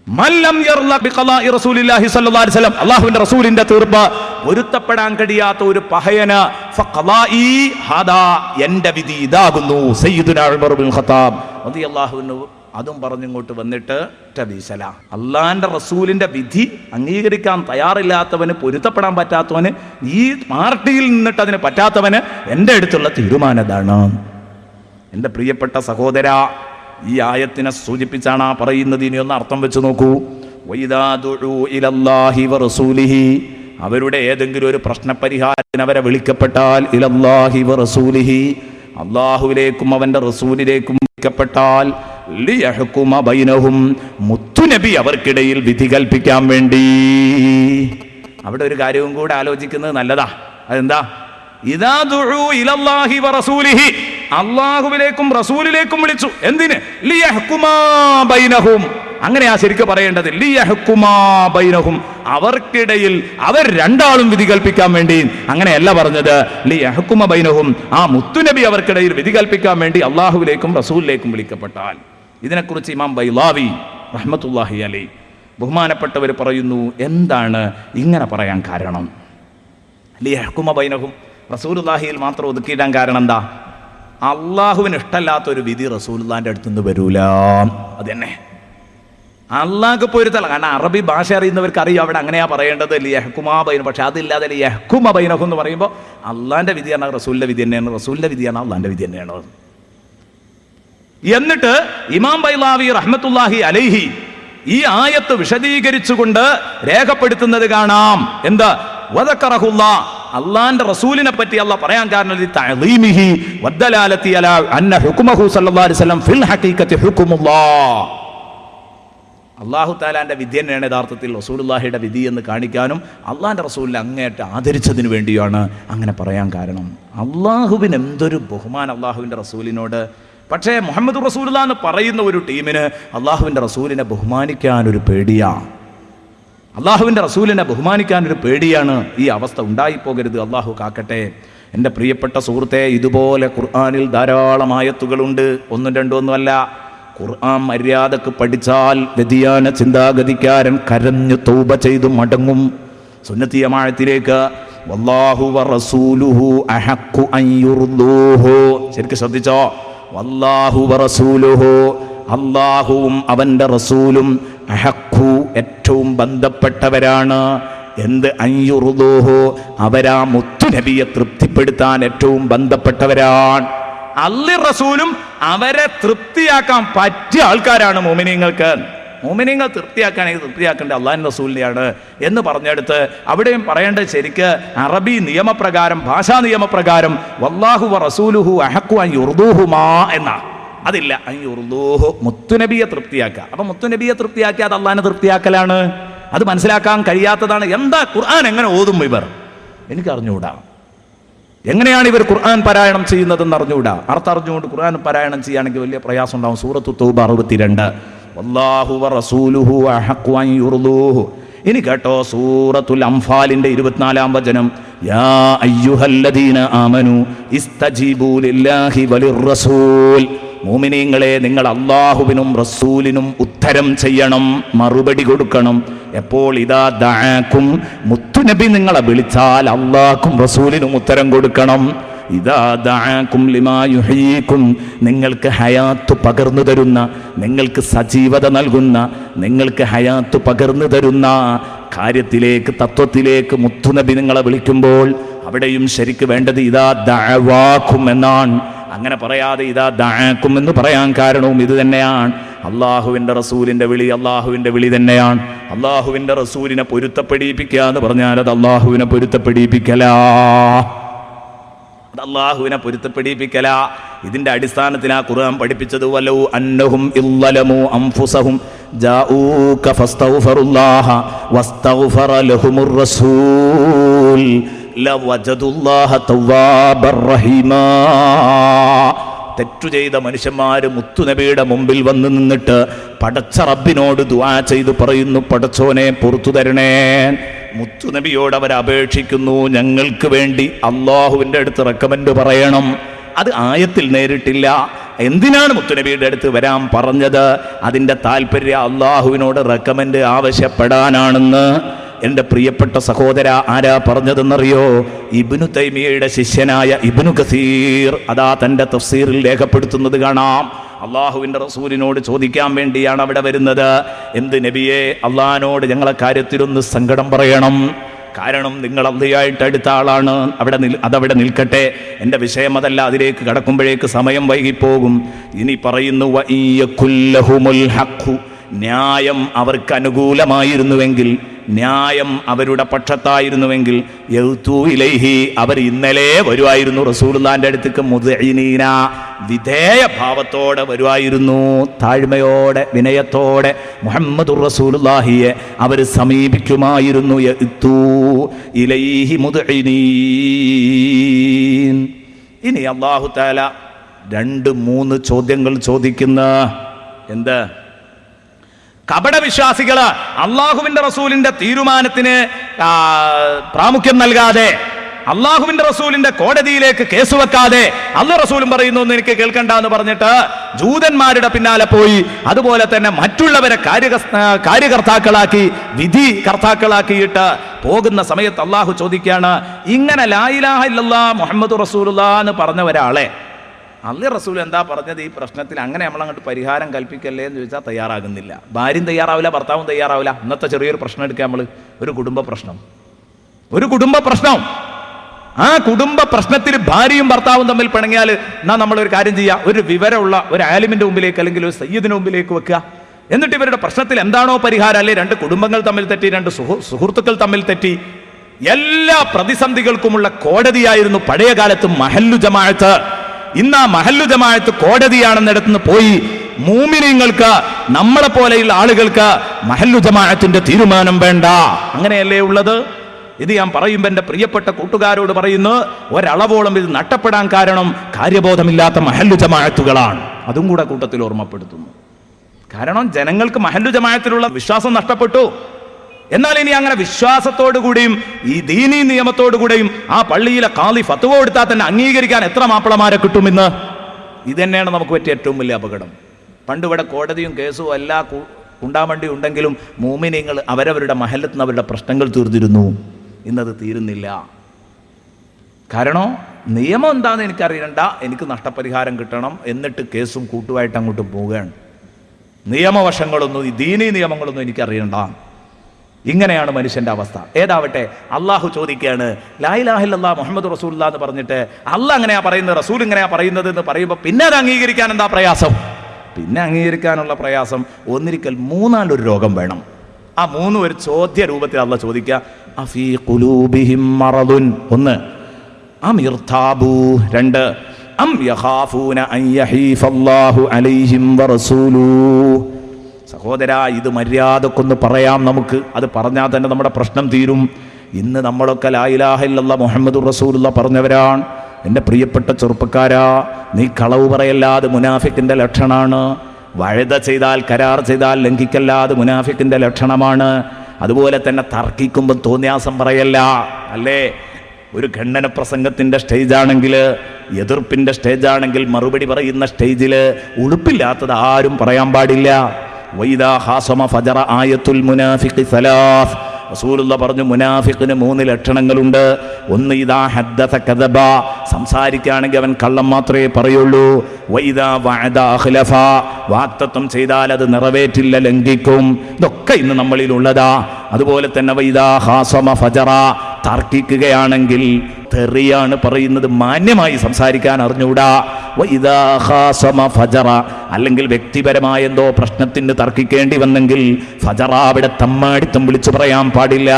മല്ലം യർള ബിഖളാഇ റസൂലില്ലാഹി സ്വല്ലല്ലാഹി അലൈഹി വസല്ലം, അല്ലാഹുവിന്റെ റസൂലിന്റെ തീർപ്പ് പൊരുത്തപ്പെടാൻ കഴിയാത്ത ഒരു പഹയന് ഫഖളാഇ ഹാദാ, എന്റെ വിധി ഇതാകുന്നു. സയ്യിദുനാ ഉമർ ഇബ്നുൽ ഖത്താബ് റളിയല്ലാഹു അൻഹു അതും പറഞ്ഞിങ്ങോട്ട് വന്നിട്ട് വീശല. അള്ളാന്റെ റസൂലിന്റെ വിധി അംഗീകരിക്കാൻ തയ്യാറില്ലാത്തവന്, പൊരുത്തപ്പെടാൻ പറ്റാത്തവന്, ഈ പാർട്ടിയിൽ നിന്നിട്ട് അതിന് പറ്റാത്തവന് എൻ്റെ അടുത്തുള്ള തീരുമാനതാണ്. എൻ്റെ പ്രിയപ്പെട്ട സഹോദര, ഈ ആയത്തിനെ സൂചിപ്പിച്ചാണ് ആ പറയുന്നത്. ഇനി ഒന്ന് അർത്ഥം വെച്ച് നോക്കൂ. വഇദാ ദുഉ ഇലല്ലാഹി വറസൂലിഹി, അവരുടെ ഏതെങ്കിലും ഒരു പ്രശ്നപരിഹാരത്തിന് അവരെ വിളിക്കപ്പെട്ടാൽ, ഇലല്ലാഹി വറസൂലിഹി, അള്ളാഹുവിലേക്കും അവൻ്റെ റസൂലിലേക്കും വിളിക്കപ്പെട്ടാൽ, ലിയഹ്കുമ ബൈനഹും, മുത്തുനബി അവർക്കിടയിൽ വിധി കൽപ്പിക്കാൻ വേണ്ടി. അവിടെ ഒരു കാര്യവും കൂടെ ആലോചിക്കുന്നത് നല്ലതാ. അതെന്താ? ഇദാ ദുഉ ഇലല്ലാഹി വറസൂലിഹി, അള്ളാഹുവിലേക്കും റസൂലിലേക്കും വിളിച്ചു. എന്തിന്? ലിയഹ്കുമാ ബൈനഹും. അങ്ങനെയാ ശരിക്കും പറയേണ്ടത്. ലിയഹ്കുമാ ബൈനഹും, അവർക്കിടയിൽ അവർ രണ്ടാളും വിധി കൽപ്പിക്കാൻ വേണ്ടി. അങ്ങനെയല്ല പറഞ്ഞത്. ലിയഹ്കുമ ബൈനഹും, ആ മുത്തുനബി അവർക്കിടയിൽ വിധി കൽപ്പിക്കാൻ വേണ്ടി അള്ളാഹുവിലേക്കും റസൂലിലേക്കും വിളിക്കപ്പെട്ടാൽ. ഇതിനെക്കുറിച്ച് ഇമാം ബൈലാവി റഹ്മത്തുള്ളാഹി അലൈഹി ബഹുമാനപ്പെട്ടവർ പറയുന്നു, എന്താണ് ഇങ്ങനെ പറയാൻ കാരണം? ലിയഹ്കുമ ബൈനഹും, റസൂലുള്ളാഹിയിൽ മാത്രം ഒതുക്കിയിടാൻ കാരണം എന്താ? അള്ളാഹുവിന് ഇഷ്ടമല്ലാത്തൊരു വിധി റസൂലുള്ളാഹിന്റെ അടുത്തുനിന്ന് വരൂല. അതന്നെ അള്ളാഹ്ക്ക് പൊരുത്തല്ല. കാരണം അറബി ഭാഷ അറിയുന്നവർക്ക് അറിയും അവിടെ അങ്ങനെയാ പറയേണ്ടത്, ലിയഹ്കുമാബൈന. പക്ഷെ അതില്ലാതെ ലിയഹ്കുമബൈനഹും എന്ന് പറയുമ്പോൾ അള്ളാന്റെ വിധിയാണ് റസൂലിന്റെ വിധി തന്നെയാണ്, റസൂലിന്റെ വിധിയാണ് അള്ളാന്റെ വിധി തന്നെയാണ്. എന്നിട്ട് ഇമാം ബൈളാവി റഹ്മത്തുള്ളാഹി അലൈഹി ഈ ആയത്ത് വിശദീകരിച്ചുകൊണ്ട് രേഖപ്പെടുത്തുന്നത് കാണാം. എന്താ? വദക്കറഹുല്ലാ, അള്ളാന്റെ റസൂലിനെ പറ്റി അള്ളാഹ് പറയാൻ കാരണം തഅളീമിഹി വദ്ദലാലതി അലാ അന്ന ഹുക്മഹു സല്ലല്ലാഹു അലൈഹി വസല്ലം ഫിൽ ഹഖീഖത്തി ഹുക്മുല്ലാഹ്. അല്ലാഹു തആലാന്റെ വിധി തന്നെയാണ് യഥാർത്ഥത്തിൽ റസൂലുള്ളാഹിയുടെ വിധി എന്ന് കാണിക്കാനും അള്ളാന്റെ റസൂലിനെ അങ്ങേയറ്റം ആദരിച്ചതിന് വേണ്ടിയാണ് അങ്ങനെ പറയാൻ കാരണം. അള്ളാഹുവിന് എന്തൊരു ബഹുമാനം അള്ളാഹുവിന്റെ റസൂലിനോട്. പക്ഷേ മുഹമ്മദ് റസൂലുള്ളാഹി എന്ന് പറയുന്ന ഒരു ടീമിന് അള്ളാഹുവിന്റെ റസൂലിനെ ബഹുമാനിക്കാൻ ഒരു പേടിയാണ്. അള്ളാഹുവിന്റെ റസൂലിനെ ബഹുമാനിക്കാൻ ഒരു പേടിയാണ്. ഈ അവസ്ഥ ഉണ്ടായിപ്പോകരുത്, അള്ളാഹു കാക്കട്ടെ. എൻ്റെ പ്രിയപ്പെട്ട സുഹൃത്തെ, ഇതുപോലെ ഖുർആനിൽ ധാരാളം ആയത്തുകളുണ്ട്, ഒന്നും രണ്ടും ഒന്നുമല്ല. ഖുർആൻ മര്യാദക്ക് പഠിച്ചാൽ വ്യതിയാന ചിന്താഗതിക്കാരൻ കരഞ്ഞു തൗബ ചെയ്തു മടങ്ങും സുന്നത്തി ജമാഅത്തിലേക്ക്. വല്ലാഹു വറസൂലുഹു അഹഖു അൻ യുർദൂഹു. ശരിക്കും ശ്രദ്ധിച്ചോ, വല്ലാഹു വറസൂലുഹു, അല്ലാഹുവും അവന്റെ റസൂലും അഹഖു ഏറ്റവും ബന്ധപ്പെട്ടവരാണ്. എന്ത്? അൻ യുർദൂഹു, അവരാ മുത്തുനബിയെ തൃപ്തിപ്പെടുത്താൻ ഏറ്റവും ബന്ധപ്പെട്ടവരാണ്. അല്ലാഹുവും റസൂലും അവരെ തൃപ്തിയാക്കാൻ പറ്റിയ ആൾക്കാരാണ് മോമിനീങ്ങൾക്ക്. മോമിനീങ്ങൾ തൃപ്തിയാക്കുകയാണെങ്കിൽ തൃപ്തിയാക്കേണ്ടത് അള്ളാഹു റസൂലിനെയാണ് എന്ന് പറഞ്ഞെടുത്ത് അവിടെയും പറയേണ്ടത് ശരിക്ക് അറബി നിയമപ്രകാരം, ഭാഷാ നിയമപ്രകാരം വല്ലാഹു വ റസൂലുഹു അഹഖു അൻ യുർദൂഹുമാ എന്നാ. അതില്ല, അൻ യുർദൂഹു, മുത്തുനബിയെ തൃപ്തിയാക്കുക. അപ്പൊ മുത്തുനബിയെ തൃപ്തിയാക്കിയ അത് അള്ളാഹിനെ തൃപ്തിയാക്കലാണ്. അത് മനസ്സിലാക്കാൻ കഴിയാത്തതാണ്. എന്താ ഖുർആൻ എങ്ങനെ ഓതും ഇവർ? എനിക്ക് അറിഞ്ഞുകൂടാ. എങ്ങനെയാണ് ഇവർ ഖുർആൻ പാരായണം ചെയ്യുന്നതെന്ന് അറിഞ്ഞുകൂടാ. അർത്ഥം അറിഞ്ഞുകൊണ്ട് ഖുർആൻ പാരായണം ചെയ്യുകയാണെങ്കിൽ വലിയ പ്രയാസം ഉണ്ടാവും. സൂറത്തു തൗബ 62 വല്ലാഹു വറസൂലുഹു അഹഖു അൻ യുർദൂഹു. ഇനി കേട്ടോ, സൂറത്തുൽ അംഫാലിന്റെ 24-ാം വചനം, യാ അയ്യുഹല്ലദീന ആമനു ഇസ്തജീബൂ ലില്ലാഹി വലിർറസൂൽ. മുഅ്മിനീങ്ങളെ, നിങ്ങൾ അല്ലാഹുവിനും റസൂലിനും ഉത്തരം ചെയ്യണം, മറുപടി കൊടുക്കണം. എപ്പോൾ? ഇദാ ദഅാകും, മുത്തുനബി നിങ്ങളെ വിളിച്ചാൽ അല്ലാഹുക്കും റസൂലിനും ഉത്തരം കൊടുക്കണം. ഇദാ ദഅാകും ലിമാ യുഹ്യീകും, നിങ്ങൾക്ക് ഹയാത്ത് പകർന്നു തരുന്ന, നിങ്ങൾക്ക് സജീവത നൽകുന്ന, നിങ്ങൾക്ക് ഹയാത്ത് പകർന്നു തരുന്ന കാര്യത്തിലേക്ക്, തത്വത്തിലേക്ക് മുത്തുനബി നിങ്ങളെ വിളിക്കുമ്പോൾ അവിടെയും ശരിക്ക് വേണ്ടത് ഇദാ ദഅവാകും എന്നാണ്. അങ്ങനെ പറയാതെ ഇദാ ദഅാകും എന്ന് പറയാൻ കാരണവും ഇത് തന്നെയാണ്. അള്ളാഹുവിൻ്റെ റസൂലിൻ്റെ വിളി അള്ളാഹുവിൻ്റെ വിളി തന്നെയാണ്. അള്ളാഹുവിൻ്റെ റസൂലിനെ പൊരുത്തപ്പെടിപ്പിക്കുക എന്ന് പറഞ്ഞാൽ അത് അള്ളാഹുവിനെ പൊരുത്തപ്പെടിപ്പിക്കലാ, അള്ളാഹുവിനെ പൊരുത്തപ്പെടിപ്പിക്കല. ഇതിന്റെ അടിസ്ഥാനത്തിൽ ആ ഖുർആൻ പഠിപ്പിച്ചത് വലൗ അന്നഹും ഇല്ലലമു അൻഫുസഹും ജാഊക ഫസ്തഗ്ഫിറുല്ലാഹ വസ്തഗ്ഫറ ലഹുമുർ റസൂൽ ലവജദുല്ലാഹ തവ്വാബർ റഹീമാ. തെറ്റു ചെയ്ത മനുഷ്യന്മാര് മുത്തുനബിയുടെ മുമ്പിൽ വന്ന് നിന്നിട്ട് പടച്ച റബ്ബിനോട് ദുആ ചെയ്തു പറയുന്നു, പടച്ചോനെ പുറത്തു തരണേ. മുത്തുനബിയോട് അവർ അപേക്ഷിക്കുന്നു, ഞങ്ങൾക്ക് വേണ്ടി അള്ളാഹുവിൻ്റെ അടുത്ത് റെക്കമെൻഡ് പറയണം. അത് ആയത്തിൽ നേരിട്ടില്ല. എന്തിനാണ് മുത്തുനബിയുടെ അടുത്ത് വരാൻ പറഞ്ഞത്? അതിൻ്റെ താല്പര്യം അള്ളാഹുവിനോട് റെക്കമെൻഡ് ആവശ്യപ്പെടാനാണെന്ന്. എൻ്റെ പ്രിയപ്പെട്ട സഹോദര, ആരാ പറഞ്ഞതെന്നറിയോ? ഇബ്നു തൈമിയയുടെ ശിഷ്യനായ ഇബ്നു കസീർ അതാ തൻ്റെ തഫ്സീറിൽ രേഖപ്പെടുത്തുന്നത് കാണാം. അള്ളാഹുവിൻ്റെ റസൂലിനോട് ചോദിക്കാൻ വേണ്ടിയാണ് അവിടെ വരുന്നത്. എന്ത് നബിയെ, അള്ളാഹിനോട് ഞങ്ങളെ കാര്യത്തിലൊന്ന് സങ്കടം പറയണം. കാരണം നിങ്ങൾ അള്ളയായിട്ട് അടുത്ത ആളാണ്. അതവിടെ നിൽക്കട്ടെ, എൻ്റെ വിഷയം അതല്ല. അതിലേക്ക് കടക്കുമ്പോഴേക്ക് സമയം വൈകിപ്പോകും. ഇനി പറയുന്നു, വഇയ്യകുല്ലഹുമുൽ ഹഖ്, ന്യായം അവർക്ക് അനുകൂലമായിരുന്നുവെങ്കിൽ, ന്യായം അവരുടെ പക്ഷത്തായിരുന്നുവെങ്കിൽ, യൗതു ഇലൈഹി, അവർ ഇന്നലെ വരുമായിരുന്നു റസൂലുള്ളാഹിന്റെ അടുത്തേക്ക്. മുദ്ഇനീന, വിധേയ ഭാവത്തോടെ വരുമായിരുന്നു, താഴ്മയോടെ വിനയത്തോടെ മുഹമ്മദുർ റസൂലുള്ളാഹിയെ അവർ സമീപിക്കുമായിരുന്നു. യൗതു ഇലൈഹി മുദ്ഇനീൻ. ഇനി അല്ലാഹു തആല 2-3 ചോദ്യങ്ങൾ ചോദിക്കുന്ന എന്ത്? കപടവിശ്വാസികള് അള്ളാഹുവിന്റെ റസൂലിന്റെ തീരുമാനത്തിന് പ്രാമുഖ്യം നൽകാതെ, അള്ളാഹുവിന്റെ റസൂലിന്റെ കോടതിയിലേക്ക് കേസ് വെക്കാതെ, അള്ളാഹു റസൂലും പറയുന്നു എന്ന് എനിക്ക് കേൾക്കണ്ട എന്ന് പറഞ്ഞിട്ട് ജൂതന്മാരുടെ പിന്നാലെ പോയി, അതുപോലെ തന്നെ മറ്റുള്ളവരെ കാര്യകർത്താക്കളാക്കി, വിധി കർത്താക്കളാക്കിയിട്ട് പോകുന്ന സമയത്ത് അള്ളാഹു ചോദിക്കുകയാണ്, ഇങ്ങനെ ലാ ഇലാഹ ഇല്ലല്ലാഹ് മുഹമ്മദ് റസൂലുള്ളാഹ് എന്ന് പറഞ്ഞ ഒരാളെ അള്ളാഹു റസൂൽ എന്താ പറഞ്ഞത് ഈ പ്രശ്നത്തിൽ, അങ്ങനെ നമ്മളങ്ങോട്ട് പരിഹാരം കൽപ്പിക്കല്ലേ എന്ന് ചോദിച്ചാൽ തയ്യാറാകുന്നില്ല. ഭാര്യയും തയ്യാറാവില്ല, ഭർത്താവും തയ്യാറാവില്ല. ഇന്നത്തെ ചെറിയൊരു പ്രശ്നം എടുക്കുക നമ്മൾ, ഒരു കുടുംബ പ്രശ്നം. ആ കുടുംബ പ്രശ്നത്തിൽ ഭാര്യയും ഭർത്താവും തമ്മിൽ പിണങ്ങിയാൽ എന്നാ നമ്മളൊരു കാര്യം ചെയ്യുക, ഒരു വിവരമുള്ള ഒരു ആലിമിന്റെ മുമ്പിലേക്ക് അല്ലെങ്കിൽ ഒരു സയ്യിദിന്റെ മുമ്പിലേക്ക് വെക്കുക. എന്നിട്ട് ഇവരുടെ പ്രശ്നത്തിൽ എന്താണോ പരിഹാരം, അല്ലെ രണ്ട് കുടുംബങ്ങൾ തമ്മിൽ തെറ്റി, രണ്ട് സുഹൃത്തുക്കൾ തമ്മിൽ തെറ്റി, എല്ലാ പ്രതിസന്ധികൾക്കുമുള്ള കോടതിയായിരുന്നു പഴയ കാലത്ത് മഹല്ലു ജമാഅത്ത്. ഇന്ന് ആ മഹല്ലു ജമാഅത്ത് കോടതിയാണെന്നിടത്തുനിന്ന് പോയി മൂമിനീങ്ങൾക്ക്, നമ്മളെ പോലെയുള്ള ആളുകൾക്ക് മഹല്ലു ജമാഅത്തിന്റെ തീരുമാനം വേണ്ട. അങ്ങനെയല്ലേ ഉള്ളത്? ഇത് ഞാൻ പറയുമ്പോൾ എൻ്റെ പ്രിയപ്പെട്ട കൂട്ടുകാരോട് പറയുന്നു, ഒരളവോളം ഇത് നഷ്ടപ്പെടാൻ കാരണം കാര്യബോധമില്ലാത്ത മഹല്ലു ജമാഅത്തുകളാണ്. അതും കൂടെ കൂട്ടത്തിൽ ഓർമ്മപ്പെടുത്തുന്നു. കാരണം ജനങ്ങൾക്ക് മഹല്ലു ജമാഅത്തിലുള്ള വിശ്വാസം നഷ്ടപ്പെട്ടു. എന്നാൽ ഇനി അങ്ങനെ വിശ്വാസത്തോടു കൂടിയും ഈ ദീനീ നിയമത്തോടു കൂടെയും ആ പള്ളിയിലെ ഖാദി ഫത്വ കൊടുത്താൽ തന്നെ അംഗീകരിക്കാൻ എത്ര മാപ്പിളമാരെ കിട്ടുമെന്ന്? ഇത് തന്നെയാണ് നമുക്ക് പറ്റിയ ഏറ്റവും വലിയ അപകടം. പണ്ട് ഇവിടെ കോടതിയും കേസും എല്ലാം ഉണ്ടാവേണ്ടി ഉണ്ടെങ്കിലും മുഅ്മിനീങ്ങൾ അവരവരുടെ മഹല്ലത്ത് നിന്ന് അവരുടെ പ്രശ്നങ്ങൾ തീർന്നിരുന്നു. ഇന്നത് തീരുന്നില്ല. കാരണം നിയമം എന്താണെന്ന് എനിക്കറിയണ്ട, എനിക്ക് നഷ്ടപരിഹാരം കിട്ടണം, എന്നിട്ട് കേസും കൂട്ടുമായിട്ട് അങ്ങോട്ട് പോവുകയാണ്. നിയമവശങ്ങളൊന്നും, ഈ ദീനീ നിയമങ്ങളൊന്നും എനിക്കറിയണ്ട. ഇങ്ങനെയാണ് മനുഷ്യന്റെ അവസ്ഥ. ഏതാവട്ടെ, അള്ളാഹു ചോദിക്കുകയാണ് ലാ ഇലാഹ ഇല്ലല്ലാഹ് മുഹമ്മദ് റസൂലുള്ളാഹ് എന്ന് പറഞ്ഞിട്ട് അള്ളാഹ് അങ്ങനെയാ പറയുന്നത്, റസൂൽ ഇങ്ങനെയാ പറയുന്നത് എന്ന് പറയുമ്പോൾ പിന്നെ അത് അംഗീകരിക്കാൻ എന്താ പ്രയാസം? പിന്നെ അംഗീകരിക്കാനുള്ള പ്രയാസം ഒന്നിരിക്കൽ മൂന്നാലൊരു രോഗം വേണം. ആ മൂന്നും ഒരു ചോദ്യ രൂപത്തിൽ അള്ളാഹ് ചോദിക്കുക. അഫീ ഖുലൂബിഹിം മറദുൻ, ഒന്ന്. അം ഇർതാബു, രണ്ട്. അം യഖാഫൂന അൻ യഹീഫല്ലാഹു അലൈഹിം വറസൂലുഹു. സഹോദരാ, ഇത് മര്യാദക്കൊന്ന് പറയാം നമുക്ക്. അത് പറഞ്ഞാൽ തന്നെ നമ്മുടെ പ്രശ്നം തീരും. ഇന്ന് നമ്മളൊക്കെ ലാ ഇലാഹ ഇല്ലല്ലാഹ് മുഹമ്മദുർ റസൂലുള്ളാഹ് പറഞ്ഞവരാണ്. എൻ്റെ പ്രിയപ്പെട്ട ചെറുപ്പക്കാരാ, നീ കളവ് പറയല്ലാതെ മുനാഫിക്കിൻ്റെ ലക്ഷണമാണ്. വഴുത ചെയ്താൽ, കരാർ ചെയ്താൽ ലംഘിക്കല്ലാതെ മുനാഫിക്കിൻ്റെ ലക്ഷണമാണ്. അതുപോലെ തന്നെ തർക്കിക്കുമ്പോൾ തോന്നിയാസം പറയല്ല, അല്ലേ? ഒരു ഖണ്ഡന പ്രസംഗത്തിൻ്റെ സ്റ്റേജാണെങ്കിൽ, എതിർപ്പിൻ്റെ സ്റ്റേജാണെങ്കിൽ, മറുപടി പറയുന്ന സ്റ്റേജിൽ ഉളുപ്പില്ലാത്തത് ആരും പറയാൻ പാടില്ല. വൈദാ ഖാസമ ഫജറ ആയത്തുൽ മുനാഫിഖി സലാസ്. റസൂലുള്ള പറഞ്ഞു മുനാഫിഖിന് 3 ലക്ഷണങ്ങളുണ്ട്. ഒന്ന്, ഇദാ ഹദ്ദസ കദബ, സംസാരിക്കുകയാണെങ്കിൽ അവൻ കള്ളം മാത്രമേ പറയുള്ളൂ. വൈദാ വഅദ അഖ്ലഫ, വാഗ്ദത്തം ചെയ്താൽ അത് നിറവേറ്റില്ല, ലംഘിക്കും. ഇതൊക്കെ ഇന്ന് നമ്മളിലുള്ളതാ. അതുപോലെ തന്നെ വൈദാ ഖാസമ ഫജറ, തർക്കിക്കുകയാണെങ്കിൽ തെറിയാണ് പറയുന്നത്, മാന്യമായി സംസാരിക്കാൻ അറിഞ്ഞൂടാ. വഇദാ ഖാസമ ഫജറ, അല്ലെങ്കിൽ വ്യക്തിപരമായ എന്തോ പ്രശ്നത്തിന് തർക്കിക്കേണ്ടി വന്നെങ്കിൽ ഫജറ, അവിടെ തമ്മാടിത്തം വിളിച്ചു പറയാൻ പാടില്ല.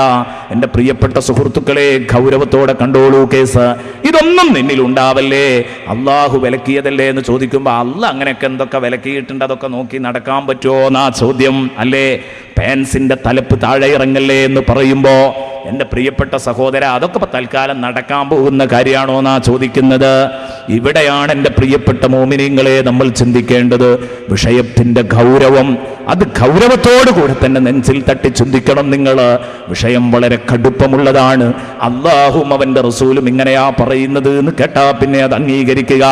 എൻ്റെ പ്രിയപ്പെട്ട സുഹൃത്തുക്കളെ, ഗൗരവത്തോടെ കണ്ടോളൂ കേസ്. ഇതൊന്നും നിന്നിൽ ഉണ്ടാവല്ലേ, അള്ളാഹു വിലക്കിയതല്ലേ എന്ന് ചോദിക്കുമ്പോൾ അള്ളാഹ് അങ്ങനെയൊക്കെ എന്തൊക്കെ വിലക്കിയിട്ടുണ്ട്, അതൊക്കെ നോക്കി നടക്കാൻ പറ്റുമോ എന്നാ ചോദ്യം, അല്ലേ? പാൻസിന്റെ തലപ്പ് താഴെ ഇറങ്ങല്ലേ എന്ന് പറയുമ്പോൾ എൻ്റെ പ്രിയപ്പെട്ട സഹോദര, അതൊക്കെ തൽക്കാലം നടക്കാൻ പോകുന്ന കാര്യമാണോ എന്നാ ചോദിക്കുന്നത്. ഇവിടെയാണ് എൻ്റെ പ്രിയപ്പെട്ട മോമിനീങ്ങളെ നമ്മൾ ചിന്തിക്കേണ്ടത്. വിഷയത്തിൻ്റെ ഗൗരവം, അത് ഗൗരവത്തോടു കൂടെ തന്നെ നെഞ്ചിൽ തട്ടി ചിന്തിക്കണം നിങ്ങൾ. വിഷയം വളരെ കടുപ്പമുള്ളതാണ്. അള്ളാഹും അവൻ്റെ റസൂലും ഇങ്ങനെയാ പറയുന്നത് എന്ന് കേട്ടാ പിന്നെ അത് അംഗീകരിക്കുക.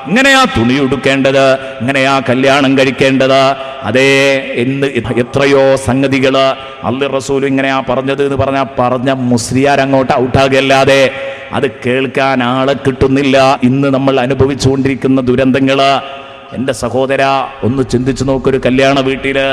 ഇങ്ങനെയാ തുണി ഉടുക്കേണ്ടത്, ഇങ്ങനെയാ കല്യാണം കഴിക്കേണ്ടത്. അതേ, എന്ന് എത്രയോ സംഗതികൾ അള്ളാഹു റസൂൽ ഇങ്ങനെയാ പറഞ്ഞത് എന്ന് പറഞ്ഞ മുസ്ലിയാർ അങ്ങോട്ട് ഔട്ടാകല്ലാതെ അത് കേൾക്കാൻ ആളെ കിട്ടുന്നില്ല. ഇന്ന് നമ്മൾ അനുഭവിച്ചുകൊണ്ടിരിക്കുന്ന ദുരന്തങ്ങൾ എൻ്റെ സഹോദര ഒന്ന് ചിന്തിച്ചു നോക്കൊരു കല്യാണ വീട്ടില്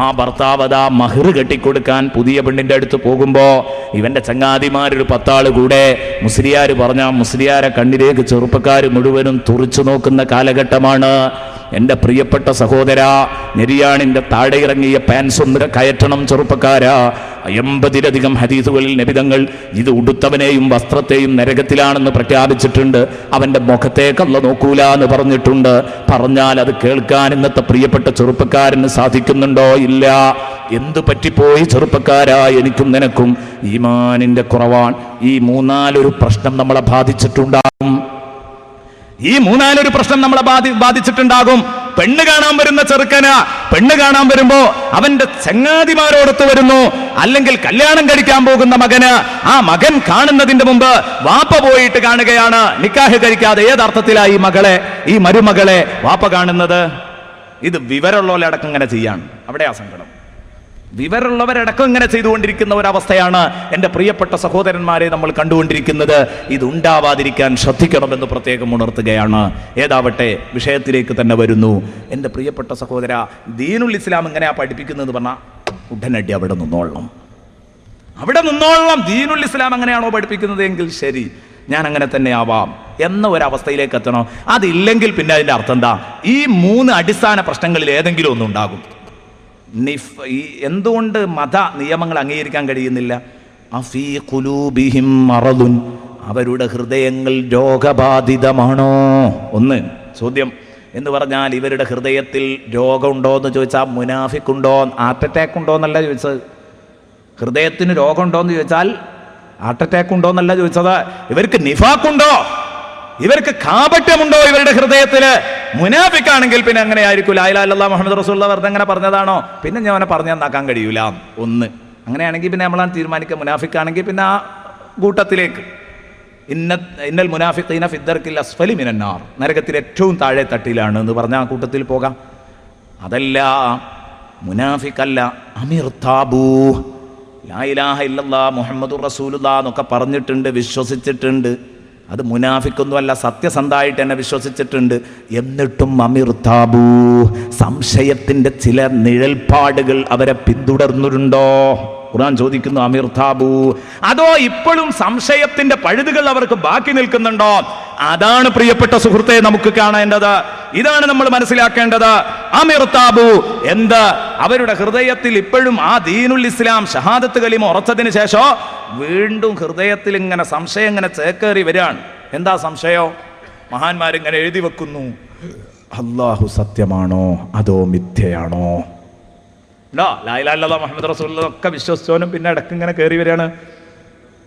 ആ ഭർത്താവ് അതാ മഹർ കെട്ടിക്കൊടുക്കാൻ പുതിയ പെണ്ണിൻ്റെ അടുത്ത് പോകുമ്പോൾ ഇവൻ്റെ ചങ്ങാതിമാരൊരു 10 ആൾ കൂടെ മുസ്ലിയാർ പറഞ്ഞ മുസ്ലിയാരെ കണ്ണിലേക്ക് ചെറുപ്പക്കാർ മുഴുവനും തുറിച്ചു നോക്കുന്ന കാലഘട്ടമാണ്. എൻ്റെ പ്രിയപ്പെട്ട സഹോദര, നെരിയാണിൻ്റെ താഴെ ഇറങ്ങിയ പാൻസ് ഒന്ന് കയറ്റണം ചെറുപ്പക്കാരാ. 80-ലധികം ഹദീസുകളിൽ നബിതങ്ങൾ ഇത് ഉടുത്തവനെയും വസ്ത്രത്തെയും നരകത്തിലാണെന്ന് പ്രഖ്യാപിച്ചിട്ടുണ്ട്. അവൻ്റെ മുഖത്തേക്കല്ല നോക്കൂല എന്ന് പറഞ്ഞിട്ടുണ്ട്. പറഞ്ഞാൽ അത് കേൾക്കാൻ ഇന്നത്തെ പ്രിയപ്പെട്ട ചെറുപ്പക്കാരന് സാധിക്കുന്നുണ്ടോ? ഇല്ല. എന്തു പറ്റിപ്പോയി ചെറുപ്പക്കാരാ? എനിക്കും നിനക്കും ഈമാനിൻ്റെ കുറവാണ്. ഈ 3-4 പ്രശ്നം നമ്മളെ ബാധിച്ചിട്ടുണ്ടാകും. ഈ 3-4 പ്രശ്നം നമ്മളെ ബാധിച്ചിട്ടുണ്ടാകും. പെണ്ണ് കാണാൻ വരുന്ന ചെറുക്കന് പെണ്ണ് കാണാൻ വരുമ്പോ അവന്റെ ചങ്ങാതിമാരോടൊത്ത് വരുന്നു, അല്ലെങ്കിൽ കല്യാണം കഴിക്കാൻ പോകുന്ന മകന് ആ മകൻ കാണുന്നതിന്റെ മുമ്പ് വാപ്പ പോയിട്ട് കാണുകയാണ്, നിക്കാഹ് കഴിക്കാതെ. ഏതർത്ഥത്തിലായി മകളെ, ഈ മരുമകളെ വാപ്പ കാണുന്നത്? ഇത് വിവരമുള്ളവരടക്കം ഇങ്ങനെ ചെയ്യാണ്. അവിടെയാ സങ്കടം. വിവരമുള്ളവരടക്കം ഇങ്ങനെ ചെയ്തുകൊണ്ടിരിക്കുന്ന ഒരവസ്ഥയാണ് എൻ്റെ പ്രിയപ്പെട്ട സഹോദരന്മാരെ നമ്മൾ കണ്ടുകൊണ്ടിരിക്കുന്നത്. ഇതുണ്ടാവാതിരിക്കാൻ ശ്രദ്ധിക്കണമെന്ന് പ്രത്യേകം ഉണർത്തുകയാണ്. ഏതാവട്ടെ, വിഷയത്തിലേക്ക് തന്നെ വരുന്നു. എൻ്റെ പ്രിയപ്പെട്ട സഹോദര, ദീനുൽ ഇസ്ലാം എങ്ങനെയാ പഠിപ്പിക്കുന്നതെന്ന് പറഞ്ഞാൽ ഉടനടി അവിടെ നിന്നോളണം. ദീനുൽ ഇസ്ലാം അങ്ങനെയാണോ പഠിപ്പിക്കുന്നത് എങ്കിൽ ശരി, ഞാൻ അങ്ങനെ തന്നെ ആവാം എന്ന ഒരവസ്ഥയിലേക്ക് എത്തണം. അതില്ലെങ്കിൽ പിന്നെ അതിൻ്റെ അർത്ഥം എന്താ? ഈ 3 അടിസ്ഥാന പ്രശ്നങ്ങളിൽ ഏതെങ്കിലും ഒന്നുണ്ടാകും. എന്തുകൊണ്ട് മത നിയമങ്ങൾ അംഗീകരിക്കാൻ കഴിയുന്നില്ല? അഫീ ഖുലൂബിഹിം മറദുൻ, അവരുടെ ഹൃദയങ്ങൾ രോഗബാധിതമാണോ? ഒന്ന് ചോദ്യം എന്ന് പറഞ്ഞാൽ ഇവരുടെ ഹൃദയത്തിൽ രോഗമുണ്ടോ എന്ന് ചോദിച്ചാൽ മുനാഫിക്കുണ്ടോ, ഹാർട്ട് അറ്റാക്ക് ഉണ്ടോ എന്നല്ല ചോദിച്ചത്. ഹൃദയത്തിന് രോഗമുണ്ടോ എന്ന് ചോദിച്ചാൽ ഹാർട്ട് അറ്റാക്ക് ഉണ്ടോ എന്നല്ല ചോദിച്ചത്. ഇവർക്ക് നിഫാഖുണ്ടോ, ഇവർക്ക് കാപട്യമുണ്ടോ ഇവരുടെ ഹൃദയത്തില്? മുനാഫിക്കാണെങ്കിൽ പിന്നെ അങ്ങനെ ആയിരിക്കും. ലാ ഇലാഹ ഇല്ലല്ലാഹ് മുഹമ്മദ് റസൂലുള്ളാഹി വെറുതെ അങ്ങനെ പറഞ്ഞതാണോ? പിന്നെ ഞാൻ അവനെ പറഞ്ഞു തന്നാക്കാൻ കഴിയൂല. ഒന്ന് അങ്ങനെയാണെങ്കിൽ പിന്നെ നമ്മളാണ് തീരുമാനിക്കുക. മുനാഫിക്കാണെങ്കിൽ പിന്നെ ആ കൂട്ടത്തിലേക്ക് ഇന്നൽ മുനാഫിഖീന ഫിദ്ദർക്കിൽ അസ്ഫലി മിനന്നാർ, നരകത്തിൽ ഏറ്റവും താഴെ തട്ടിലാണ് എന്ന് പറഞ്ഞ ആ കൂട്ടത്തിൽ പോകാം. അതല്ല, മുനാഫിക്കല്ല, അമിർതാബൂ, ലാ ഇലാഹ ഇല്ലല്ലാഹ് മുഹമ്മദുർ റസൂലുള്ളാഹ് എന്നൊക്കെ പറഞ്ഞിട്ടുണ്ട്, വിശ്വസിച്ചിട്ടുണ്ട്. അത് മുനാഫിക്കൊന്നുമല്ല, സത്യസന്ധമായിട്ട് തന്നെ വിശ്വസിച്ചിട്ടുണ്ട്. എന്നിട്ടും അമിർതാബൂ, സംശയത്തിൻ്റെ ചില നിഴൽപ്പാടുകൾ അവരെ പിന്തുടർന്നിട്ടുണ്ടോ? ഖുർആൻ ചോദിക്കുന്നു, അമിർതാബൂ, അതോ ഇപ്പോഴും സംശയത്തിന്റെ പഴുതുകൾ അവർക്ക് ബാക്കി നിൽക്കുന്നുണ്ടോ? അതാണ് പ്രിയപ്പെട്ട സുഹൃത്തെ നമുക്ക് കാണേണ്ടത്. ഇതാണ് നമ്മൾ മനസ്സിലാക്കേണ്ടത്. അമിർതാബൂ എന്ത്? അവരുടെ ഹൃദയത്തിൽ ഇപ്പോഴും ആ ദീനുൽ ഇസ്ലാം ഷഹാദത്ത് കലിമ ഉറച്ചതിന് ശേഷം വീണ്ടും ഹൃദയത്തിൽ ഇങ്ങനെ സംശയം ഇങ്ങനെ ചേക്കേറി വരികയാണ്. എന്താ സംശയം? മഹാന്മാരിങ്ങനെ എഴുതി വെക്കുന്നു, അല്ലാഹു സത്യമാണോ അതോ മിഥ്യയാണോ? ലാ ഇലാഹ ഇല്ലല്ലാഹ് മുഹമ്മദ് റസൂലുള്ളാഹി ഒക്കെ വിശ്വസിച്ചവനും പിന്നെ ഇടയ്ക്ക് ഇങ്ങനെ കയറി വരികയാണ്.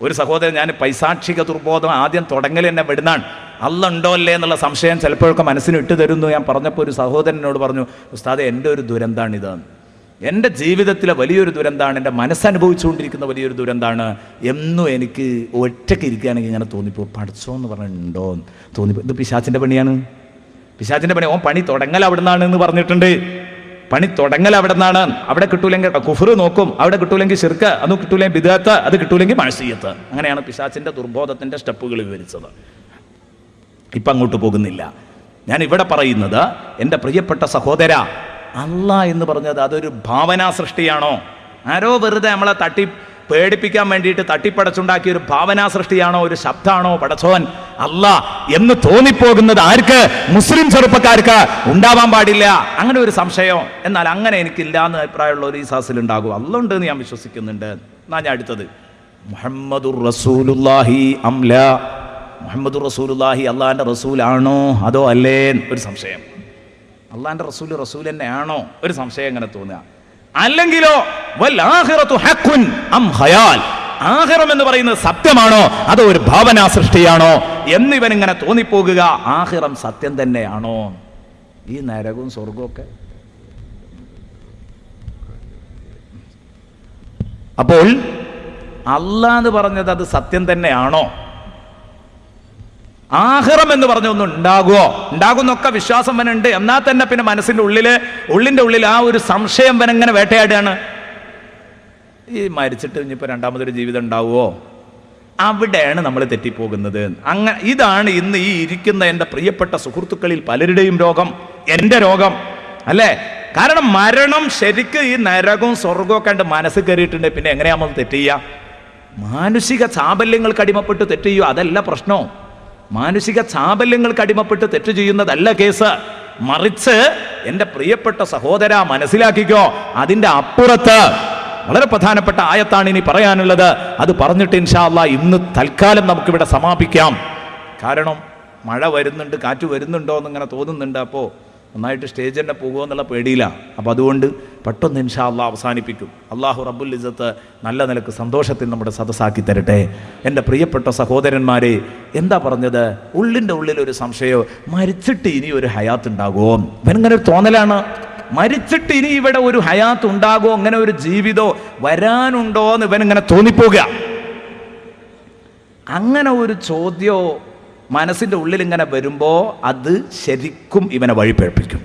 ഒരു സഹോദരൻ, ഞാൻ പൈശാചിക ദുർബോധം ആദ്യം തുടങ്ങൽ എന്നെ വിടുന്നാണ്. അല്ല ഉണ്ടോ അല്ലേ എന്നുള്ള സംശയം ചിലപ്പോഴൊക്കെ മനസ്സിന് ഇട്ട് തരുന്നു. ഞാൻ പറഞ്ഞപ്പോൾ ഒരു സഹോദരനോട് പറഞ്ഞു, ഉസ്താദെ എൻ്റെ ഒരു ദുരന്താണിത്, എൻ്റെ ജീവിതത്തിലെ വലിയൊരു ദുരന്താണ്, എൻ്റെ മനസ്സനുഭവിച്ചുകൊണ്ടിരിക്കുന്ന വലിയൊരു ദുരന്താണ്. എന്നും എനിക്ക് ഒറ്റയ്ക്ക് ഇരിക്കുകയാണെങ്കിൽ ഇങ്ങനെ തോന്നിപ്പോ, പഠിച്ചോ എന്ന് പറഞ്ഞിട്ടുണ്ടോ തോന്നിപ്പോ. ഇത് പിശാചിൻ്റെ പണിയാണ്, പിശാചിൻ്റെ പണി. ഓൻ പണി തുടങ്ങൽ അവിടെ നിന്നാണ് എന്ന് പറഞ്ഞിട്ടുണ്ട്. പണി തുടങ്ങൽ അവിടെ നിന്നാണ്. അവിടെ കിട്ടൂലെങ്കിൽ കുഫ്റ് നോക്കും, അവിടെ കിട്ടൂലെങ്കിൽ ശിർക്ക്, അത് കിട്ടൂലെങ്കിൽ ബിദ്അത്ത്, അത് കിട്ടൂലെങ്കിൽ മഅസിയത്ത്. അങ്ങനെയാണ് പിശാചിൻ്റെ ദുർബോധത്തിൻ്റെ സ്റ്റെപ്പുകൾ വിവരിച്ചത്. ഇപ്പം അങ്ങോട്ട് പോകുന്നില്ല. ഞാൻ ഇവിടെ പറയുന്നത്, എൻ്റെ പ്രിയപ്പെട്ട സഹോദര, അല്ലാഹ് എന്ന് പറഞ്ഞത് അതൊരു ഭാവനാ സൃഷ്ടിയാണോ? ആരോ വെറുതെ നമ്മളെ പേടിപ്പിക്കാൻ വേണ്ടിയിട്ട് തട്ടിപ്പടച്ചുണ്ടാക്കിയ ഒരു ഭാവനാ സൃഷ്ടിയാണോ, ഒരു ശബ്ദമാണോ പടച്ചോൻ അല്ലാഹ് എന്ന് തോന്നിപ്പോകുന്നത് ആർക്ക്? മുസ്ലിം ചെറുപ്പക്കാർക്ക് ഉണ്ടാവാൻ പാടില്ല അങ്ങനെ ഒരു സംശയം. എന്നാൽ അങ്ങനെ എനിക്കില്ല എന്ന് അഭിപ്രായമുള്ള ഒരു ഈസാസിൽ ഉണ്ടാകും. അല്ലാഹ് ഉണ്ട് എന്ന് ഞാൻ വിശ്വസിക്കുന്നുണ്ട്. എന്നാ ഞാൻ അടുത്തത്, മുഹമ്മദുർ റസൂലുള്ളാഹി അംലാ, മുഹമ്മദുർ റസൂലുള്ളാഹി അള്ളാഹിൻ്റെ റസൂലാണോ അതോ അല്ലേ? ഒരു സംശയം. അള്ളാഹിൻ്റെ റസൂൽ തന്നെയാണോ? ഒരു സംശയം അങ്ങനെ തോന്നുക. അല്ലെങ്കിലോ വൽ ആഖിറതു ഹഖ്ഖുൻ അം ഖയാൽ, ആഖിറം എന്ന് പറയുന്നത് സത്യമാണോ അതോ ഒരു ഭാവനാ സൃഷ്ടിയാണോ എന്നിവൻ ഇങ്ങനെ തോന്നിപ്പോകുക. ആഖിറം സത്യം തന്നെയാണോ? ഈ നരകവും സ്വർഗവും ഒക്കെ. അപ്പോൾ അല്ലാഹ് എന്ന് പറഞ്ഞത് അത് സത്യം തന്നെയാണോ? ആഖിറം എന്ന് പറഞ്ഞ ഒന്നും ഉണ്ടാകുന്നൊക്കെ വിശ്വാസം വനുണ്ട്. എന്നാൽ തന്നെ പിന്നെ മനസ്സിൻ്റെ ഉള്ളിൻ്റെ ഉള്ളിൽ ആ ഒരു സംശയം വനങ്ങനെ വേട്ടയാടുകയാണ്. ഈ മരിച്ചിട്ട് ഇനിയിപ്പോൾ രണ്ടാമതൊരു ജീവിതം ഉണ്ടാവുമോ? അവിടെയാണ് നമ്മൾ തെറ്റിപ്പോകുന്നത്. ഇതാണ് ഇന്ന് ഈ ഇരിക്കുന്ന എൻ്റെ പ്രിയപ്പെട്ട സുഹൃത്തുക്കളിൽ പലരുടെയും രോഗം, എൻ്റെ രോഗം അല്ലേ? കാരണം മരണം ശരിക്ക് ഈ നരകവും സ്വർഗവും കണ്ട് മനസ്സ് കയറിയിട്ടുണ്ട്. പിന്നെ എങ്ങനെയാ നമ്മൾ തെറ്റ് ചെയ്യുക? മാനുഷിക ചാബല്യങ്ങൾക്ക് അടിമപ്പെട്ട് തെറ്റ് ചെയ്യുക, അതല്ല പ്രശ്നം. മാനുഷിക ചാബല്യങ്ങൾക്ക് അടിമപ്പെട്ട് തെറ്റ് ചെയ്യുന്നതല്ല കേസ്. മറിച്ച് എൻ്റെ പ്രിയപ്പെട്ട സഹോദര മനസ്സിലാക്കിക്കോ, അതിൻ്റെ അപ്പുറത്ത് വളരെ പ്രധാനപ്പെട്ട ആയത്താണ് ഇനി പറയാനുള്ളത്. അത് പറഞ്ഞിട്ട് ഇൻഷാ അല്ലാഹ് ഇന്ന് തൽക്കാലം നമുക്കിവിടെ സമാപിക്കാം. കാരണം മഴ വരുന്നുണ്ട്, കാറ്റ് വരുന്നുണ്ടോ എന്നിങ്ങനെ തോന്നുന്നുണ്ട്. അപ്പോൾ നന്നായിട്ട് സ്റ്റേജ് തന്നെ പോകുമോ എന്നുള്ള പേടിയില്ല. അപ്പോൾ അതുകൊണ്ട് പെട്ടെന്ന് ഇൻഷാ അല്ലാഹ് അവസാനിപ്പിക്കും. അള്ളാഹു റബ്ബുൽ ഇസ്സത്ത് നല്ല നിലക്ക് സന്തോഷത്തിൽ നമ്മുടെ സദസ്സാക്കി തരട്ടെ. എൻ്റെ പ്രിയപ്പെട്ട സഹോദരന്മാരെ, എന്താ പറഞ്ഞത്? ഉള്ളിൻ്റെ ഉള്ളിലൊരു സംശയം, മരിച്ചിട്ട് ഇനി ഒരു ഹയാത്ത് ഉണ്ടാകുമോ? ഇവനിങ്ങനെ ഒരു തോന്നലാണ്, മരിച്ചിട്ട് ഇനി ഇവിടെ ഒരു ഹയാത്ത് ഉണ്ടാകുമോ, അങ്ങനെ ഒരു ജീവിതമോ വരാനുണ്ടോ എന്ന് ഇവനിങ്ങനെ തോന്നിപ്പോകുക. അങ്ങനെ ഒരു ചോദ്യമോ മനസ്സിൻ്റെ ഉള്ളിൽ ഇങ്ങനെ വരുമ്പോൾ അത് ശരിക്കും ഇവനെ വഴിപിഴപ്പിക്കും.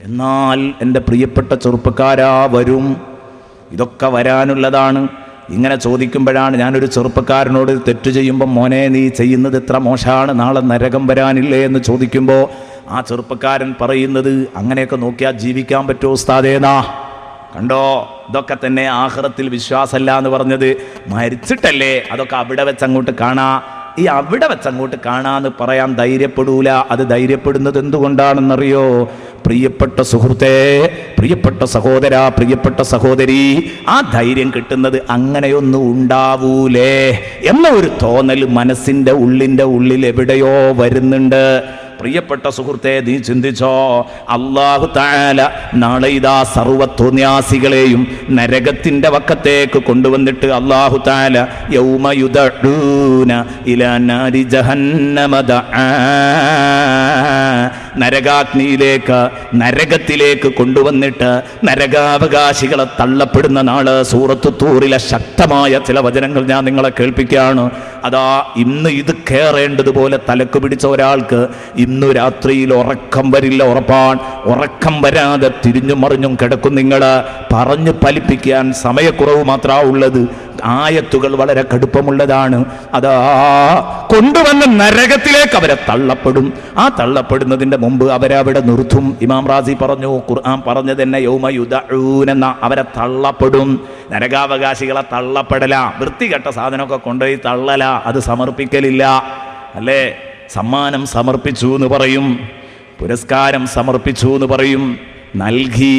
എന്നാൽ എൻ്റെ പ്രിയപ്പെട്ട ചെറുപ്പക്കാരാ, വരും ഇതൊക്കെ വരാനുള്ളതാണ്. ഇങ്ങനെ ചോദിക്കുമ്പോഴാണ് ഞാനൊരു ചെറുപ്പക്കാരനോട് തെറ്റു ചെയ്യുമ്പോൾ മോനെ നീ ചെയ്യുന്നത് ഇത്ര മോശമാണ്, നാളെ നരകം വരാനില്ലേ എന്ന് ചോദിക്കുമ്പോൾ ആ ചെറുപ്പക്കാരൻ പറയുന്നത് അങ്ങനെയൊക്കെ നോക്കിയാൽ ജീവിക്കാൻ പറ്റുമോ ഉസ്താദേന്നാ. കണ്ടോ, ഇതൊക്കെ തന്നെ ആഖിറത്തിൽ വിശ്വാസമല്ല എന്ന് പറഞ്ഞത്. മരിച്ചിട്ടല്ലേ അതൊക്കെ അവിടെ വെച്ചങ്ങോട്ട് കാണാ. ഈ അവിടെ വെച്ചങ്ങോട്ട് കാണാന്ന് പറയാൻ ധൈര്യപ്പെടൂല. അത് ധൈര്യപ്പെടുന്നത് എന്തുകൊണ്ടാണെന്നറിയോ? പ്രിയപ്പെട്ട സുഹൃത്തേ, പ്രിയപ്പെട്ട സഹോദര, പ്രിയപ്പെട്ട സഹോദരി, ആ ധൈര്യം കിട്ടുന്നത് അങ്ങനെയൊന്നും ഉണ്ടാവൂലേ എന്ന ഒരു തോന്നൽ മനസ്സിൻ്റെ ഉള്ളിൽ എവിടെയോ വരുന്നുണ്ട്. പ്രിയപ്പെട്ട സുഹൃത്തെ, നീ ചിന്തിച്ചോ, അല്ലാഹു തആല നാളെ ഇതാ സർവ്വത്തോന്യാസികളെയും നരകത്തിന്റെ വക്കത്തേക്ക് കൊണ്ടുവന്നിട്ട് അല്ലാഹു തആല യൗമ യുദഊന ഇലാ നാരി ജഹന്നമ ദആ, നരകത്തിലേക്ക് കൊണ്ടുവന്നിട്ട് നരകാവകാശികളെ തള്ളപ്പെടുന്ന നാള് സൂറത്ത് തൂറിലെ ശക്തമായ ചില വചനങ്ങൾ ഞാൻ നിങ്ങളെ കേൾപ്പിക്കുകയാണ്. അതാ ഇന്ന് ഇത് കേറേണ്ടതുപോലെ തലക്ക് പിടിച്ച ഒരാൾക്ക് ഇന്നു രാത്രിയിൽ ഉറക്കം വരില്ല, ഉറപ്പാണ്. ഉറക്കം വരാതെ തിരിഞ്ഞും മറിഞ്ഞും കിടക്കും നിങ്ങൾ. പറഞ്ഞു ഫലിപ്പിക്കാൻ സമയക്കുറവ് മാത്രമാണ് ഉള്ളത്. ആയത്തുകൾ വളരെ കടുപ്പമുള്ളതാണ്. അതാ കൊണ്ടുവന്ന നരകത്തിലേക്ക് അവരെ തള്ളപ്പെടും. ആ തള്ളപ്പെടുന്നതിന്റെ മുമ്പ് അവരവിടെ നിർത്തും. ഇമാം റാസി പറഞ്ഞു, ഖുർആൻ പറഞ്ഞത് തന്നെ യൗമ യുദഊന, അവരെ തള്ളപ്പെടും. നരകാവകാശികളെ തള്ളപ്പെടല, വൃത്തികെട്ട സാധനമൊക്കെ കൊണ്ടുപോയി തള്ളല, അത് സമർപ്പിക്കലില്ല. അല്ലേ, സമ്മാനം സമർപ്പിച്ചു എന്ന് പറയും, പുരസ്കാരം സമർപ്പിച്ചു എന്ന് പറയും, നൽകി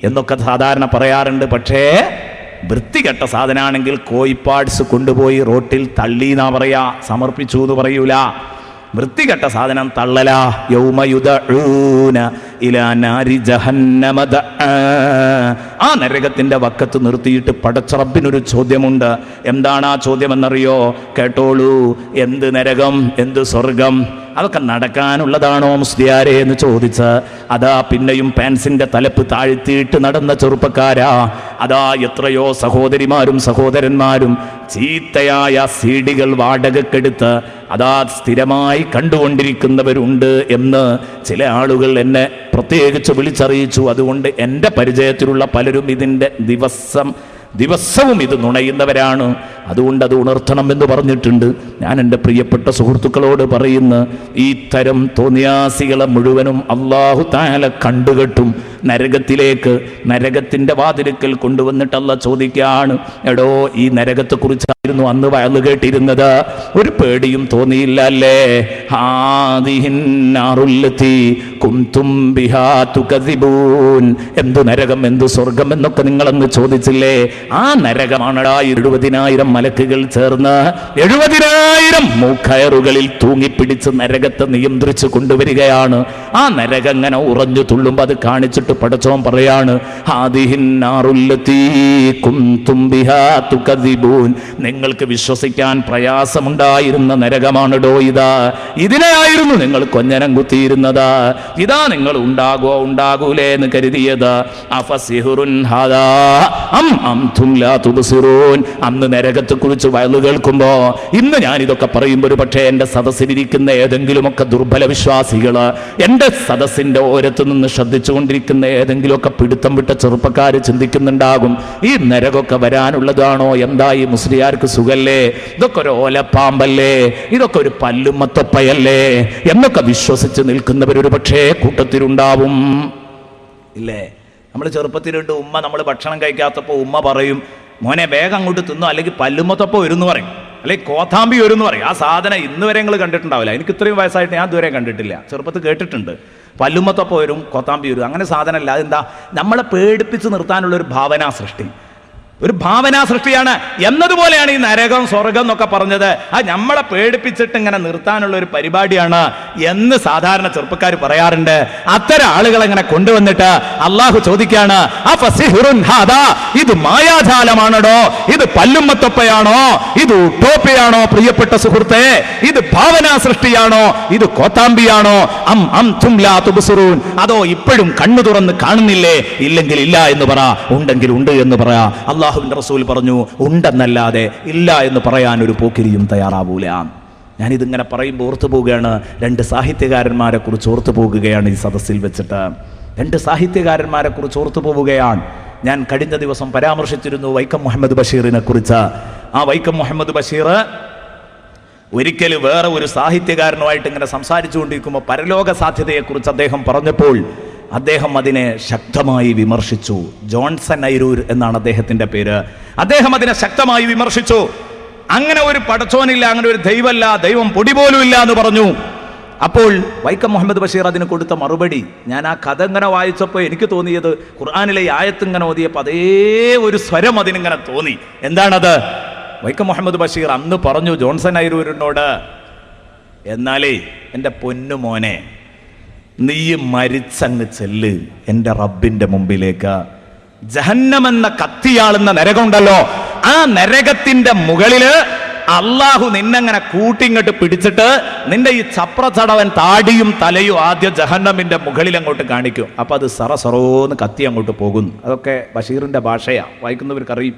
എന്നൊക്കെ സാധാരണ പറയാറുണ്ട്. പക്ഷേ വൃത്തികെട്ട സാധനമാണെങ്കിൽ കോയിപ്പാട്സ് കൊണ്ടുപോയി റോട്ടിൽ തള്ളി എന്നാ പറയാ, സമർപ്പിച്ചു എന്ന് പറയൂല. വൃത്തികെട്ട സാധനം തള്ളല. യൗമ യുദഊന ഇലാ നാരി ജഹന്നമ ദആ, ആ നരകത്തിന്റെ വക്കത്ത് നിർത്തിയിട്ട് പടച്ച റബ്ബിനൊരു ചോദ്യമുണ്ട്. എന്താണ് ആ ചോദ്യം എന്നറിയോ? കേട്ടോളൂ. എന്ത് നരകം, എന്ത് സ്വർഗം, അതൊക്കെ നടക്കാനുള്ളതാണോ മുസ്ലിയാരെ എന്ന് ചോദിച്ച് അതാ പിന്നെയും പാൻസിന്റെ തലപ്പ് താഴ്ത്തിയിട്ട് നടന്ന ചെറുപ്പക്കാരാ, അതാ എത്രയോ സഹോദരിമാരും സഹോദരന്മാരും ചീത്തയായ സീഡികൾ വാടകക്കെടുത്ത് അതാ സ്ഥിരമായി കണ്ടുകൊണ്ടിരിക്കുന്നവരുണ്ട് എന്ന് ചില ആളുകൾ എന്നെ പ്രത്യേകിച്ച് വിളിച്ചറിയിച്ചു. അതുകൊണ്ട് എൻ്റെ പരിചയത്തിലുള്ള പലരും ഇതിൻ്റെ ദിവസവും ഇത് നുണയുന്നവരാണ്. അതുകൊണ്ട് അത് ഉണർത്തണം എന്ന് പറഞ്ഞിട്ടുണ്ട്. ഞാൻ എൻ്റെ പ്രിയപ്പെട്ട സുഹൃത്തുക്കളോട് പറയുന്നു, ഈ തരം തോന്നിയാസികളെ മുഴുവനും അല്ലാഹു തആല കണ്ടുകെട്ടും. നരകത്തിൻ്റെ വാതിൽക്കൽ കൊണ്ടുവന്നിട്ട് അല്ലാഹ് ചോദിക്കുകയാണ്, എടോ ഈ നരകത്തെക്കുറിച്ചായിരുന്നു അന്ന് വയല് കേട്ടിരുന്നത്, ഒരു പേടിയും തോന്നിയില്ല അല്ലേ? ഹാദിഹിൻ നാറുല്ലതി കുൻതും ബിഹാ തുകദിബൂൻ, എന്തു നരകം, എന്തു സ്വർഗം എന്നൊക്കെ നിങ്ങളന്ന് ചോദിച്ചില്ലേ? ആ നരകമാണടാ 70,000 മലക്കുകൾ ചേർന്ന് 70,000 മൂക്കയറുകളിൽ തൂങ്ങിപ്പിടിച്ച് നരകത്തെ നിയന്ത്രിച്ച് കൊണ്ടുവരികയാണ്. ആ നരകം ഇങ്ങനെ ഉറഞ്ഞു തുള്ളുമ്പോൾ അത് കാണിച്ചിട്ട് പടച്ചോൻ പറയാണ്, ഹാദിഹിൻ നാറുല്ലതി കുൻതും ബിഹാ തുകദിബൂൻ, നിങ്ങൾക്ക് വിശ്വസിക്കാൻ പ്രയാസമുണ്ടായിരുന്ന നരകമാണടോ ഇതാ, ഇതിനെയായിരുന്നു നിങ്ങൾ കൊഞ്ഞനം കുത്തിയിരുന്നത്, ഇതാ നിങ്ങൾ ഉണ്ടാകൂലേ എന്ന് കരുതിയത്. അഫസിഹുറുൻ ഹാദാ അം അൻതും ലാ തുബ്സിറൂൻ, അന്ന് നരകത്തെക്കുറിച്ച് വയലു കേൾക്കുമ്പോ, ഇന്ന് ഞാനിതൊക്കെ പറയുമ്പോൾ പക്ഷേ എൻ്റെ സദസ്സിലിരിക്കുന്ന ഏതെങ്കിലുമൊക്കെ ദുർബല വിശ്വാസികൾ, എൻ്റെ സദസ്സിൻ്റെ ഓരത്തു നിന്ന് ശ്രദ്ധിച്ചുകൊണ്ടിരിക്കുന്ന ഏതെങ്കിലുമൊക്കെ പിടുത്തം വിട്ട ചെറുപ്പക്കാർ ചിന്തിക്കുന്നുണ്ടാകും, ഈ നരകമൊക്കെ വരാനുള്ളതാണോ? എന്താ ഈ മുസ്ലിയാർക്ക് സുഖല്ലേ, ഇതൊക്കെ ഒരു ഓലപ്പാമ്പല്ലേ, ഇതൊക്കെ ഒരു പല്ലുമ്മത്തൊപ്പയല്ലേ എന്നൊക്കെ വിശ്വസിച്ച് നിൽക്കുന്നവരൊരു പക്ഷേ കൂട്ടത്തിലുണ്ടാവും. ഇല്ലേ, നമ്മൾ ചെറുപ്പത്തിലുണ്ട് ഉമ്മ, നമ്മൾ ഭക്ഷണം കഴിക്കാത്തപ്പോൾ ഉമ്മ പറയും, മോനെ വേഗം അങ്ങോട്ട് തിന്നോ, അല്ലെങ്കിൽ പല്ലുമ്മത്തൊപ്പം വരുമെന്ന് പറയും, അല്ലെങ്കിൽ കോത്താമ്പി വരുമെന്ന് പറയും. ആ സാധനം ഇന്ന് വരെ നിങ്ങൾ കണ്ടിട്ടുണ്ടാവില്ല. എനിക്ക് ഇത്രയും വയസ്സായിട്ട് ഞാൻ ഇതുവരെ കണ്ടിട്ടില്ല. ചെറുപ്പത്തിൽ കേട്ടിട്ടുണ്ട്, പല്ലുമ്മത്തൊപ്പം വരും, കോത്താമ്പി വരും, അങ്ങനെ സാധനമല്ല. അതെന്താ? നമ്മളെ പേടിപ്പിച്ച് നിർത്താനുള്ളൊരു ഭാവനാ സൃഷ്ടി, ഒരു ഭാവനാ സൃഷ്ടിയാണ്. എന്നതുപോലെയാണ് ഈ നരകം സ്വർഗം എന്നൊക്കെ പറഞ്ഞത്. അത് നമ്മളെ പേടിപ്പിച്ചിട്ട് ഇങ്ങനെ നിർത്താനുള്ള ഒരു പരിപാടിയാണ് എന്ന് സാധാരണ ചെറുപ്പക്കാർ പറയാറുണ്ട്. അത്തരം ആളുകളെ ഇങ്ങനെ കൊണ്ടുവന്നിട്ട് അള്ളാഹു ചോദിക്കാണ്, അഫസിഹുറുൻ ഹാദാ, ഇത് മായാജാലമാണോ, ഇത് പല്ലുമ്മത്തൊപ്പയാണോ, ഇത് ഉട്ടോപ്പിയാണോ? പ്രിയപ്പെട്ട സുഹൃത്തേ, ഇത് ഭാവനാ സൃഷ്ടിയാണോ, ഇത് കോത്താമ്പിയാണോ? അം അൻതും ലാ തുബ്സിറൂൻ, അതോ ഇപ്പോഴും കണ്ണു തുറന്ന് കാണുന്നില്ലേ? ഇല്ലെങ്കിൽ ഇല്ല എന്ന് പറ, ഉണ്ടെങ്കിൽ ഉണ്ട് എന്ന് പറ. അള്ളാഹുവിൻ്റെ റസൂൽ പറഞ്ഞു, ഉണ്ടെന്നല്ലാതെ ഇല്ല എന്ന് പറയാൻ ഒരു പോക്കിരിയും തയ്യാറാവൂല. ഞാനിതിങ്ങനെ പറയുമ്പോൾ ഓർത്തു പോവുകയാണ്, 2 സാഹിത്യകാരന്മാരെ കുറിച്ച് ഓർത്തു പോകുകയാണ് ഈ സദസ്സിൽ വെച്ചിട്ട്. 2 സാഹിത്യകാരന്മാരെ കുറിച്ച് ഓർത്തു പോവുകയാണ്. ഞാൻ കഴിഞ്ഞ ദിവസം പരാമർശിച്ചിരുന്നു വൈക്കം മുഹമ്മദ് ബഷീറിനെ കുറിച്ച്. ആ വൈക്കം മുഹമ്മദ് ബഷീർ ഒരിക്കൽ വേറെ ഒരു സാഹിത്യകാരനുമായിട്ട് ഇങ്ങനെ സംസാരിച്ചുകൊണ്ടിരിക്കുമ്പോൾ പരലോക സാധ്യതയെക്കുറിച്ച് അദ്ദേഹം പറഞ്ഞപ്പോൾ അദ്ദേഹം അതിനെ ശക്തമായി വിമർശിച്ചു. ജോൺസൺ ഐരൂർ എന്നാണ് അദ്ദേഹത്തിൻ്റെ പേര്. അദ്ദേഹം അതിനെ ശക്തമായി വിമർശിച്ചു. അങ്ങനെ ഒരു പടച്ചോനില്ല, അങ്ങനെ ഒരു ദൈവമല്ല, ദൈവം പൊടി പോലും ഇല്ല എന്ന് പറഞ്ഞു. അപ്പോൾ വൈക്കം മുഹമ്മദ് ബഷീർ അതിന് കൊടുത്ത മറുപടി, ഞാൻ ആ കഥ ഇങ്ങനെ വായിച്ചപ്പോൾ എനിക്ക് തോന്നിയത് ഖുർആനിലെ ഈ ആയത്ത് ഇങ്ങനെ ഓതിയപ്പോൾ അതേ ഒരു സ്വരം അതിനിങ്ങനെ തോന്നി. എന്താണത്? വൈക്കം മുഹമ്മദ് ബഷീർ അന്ന് പറഞ്ഞു ജോൺസൺ ഐരൂരിനോട്, എന്നാലേ എൻ്റെ പൊന്നു മോനെ, നീ മരിച്ചങ്ങ് ചെല്ല് എൻ്റെ റബ്ബിൻ്റെ മുമ്പിലേക്ക്. ജഹന്നമെന്ന കത്തിയാളുന്ന നരകമുണ്ടല്ലോ, ആ നരകത്തിൻ്റെ മുകളില് അള്ളാഹു നിന്നെങ്ങനെ കൂട്ടിങ്ങോട്ട് പിടിച്ചിട്ട് നിന്റെ ഈ ചപ്രചടവൻ താടിയും തലയും ആദ്യം ജഹന്നമിൻ്റെ മുകളിൽ അങ്ങോട്ട് കാണിക്കും. അപ്പം അത് സറസറോന്ന് കത്തി അങ്ങോട്ട് പോകുന്നു. അതൊക്കെ ബഷീറിൻ്റെ ഭാഷയാണ്, വായിക്കുന്നവർക്കറിയും.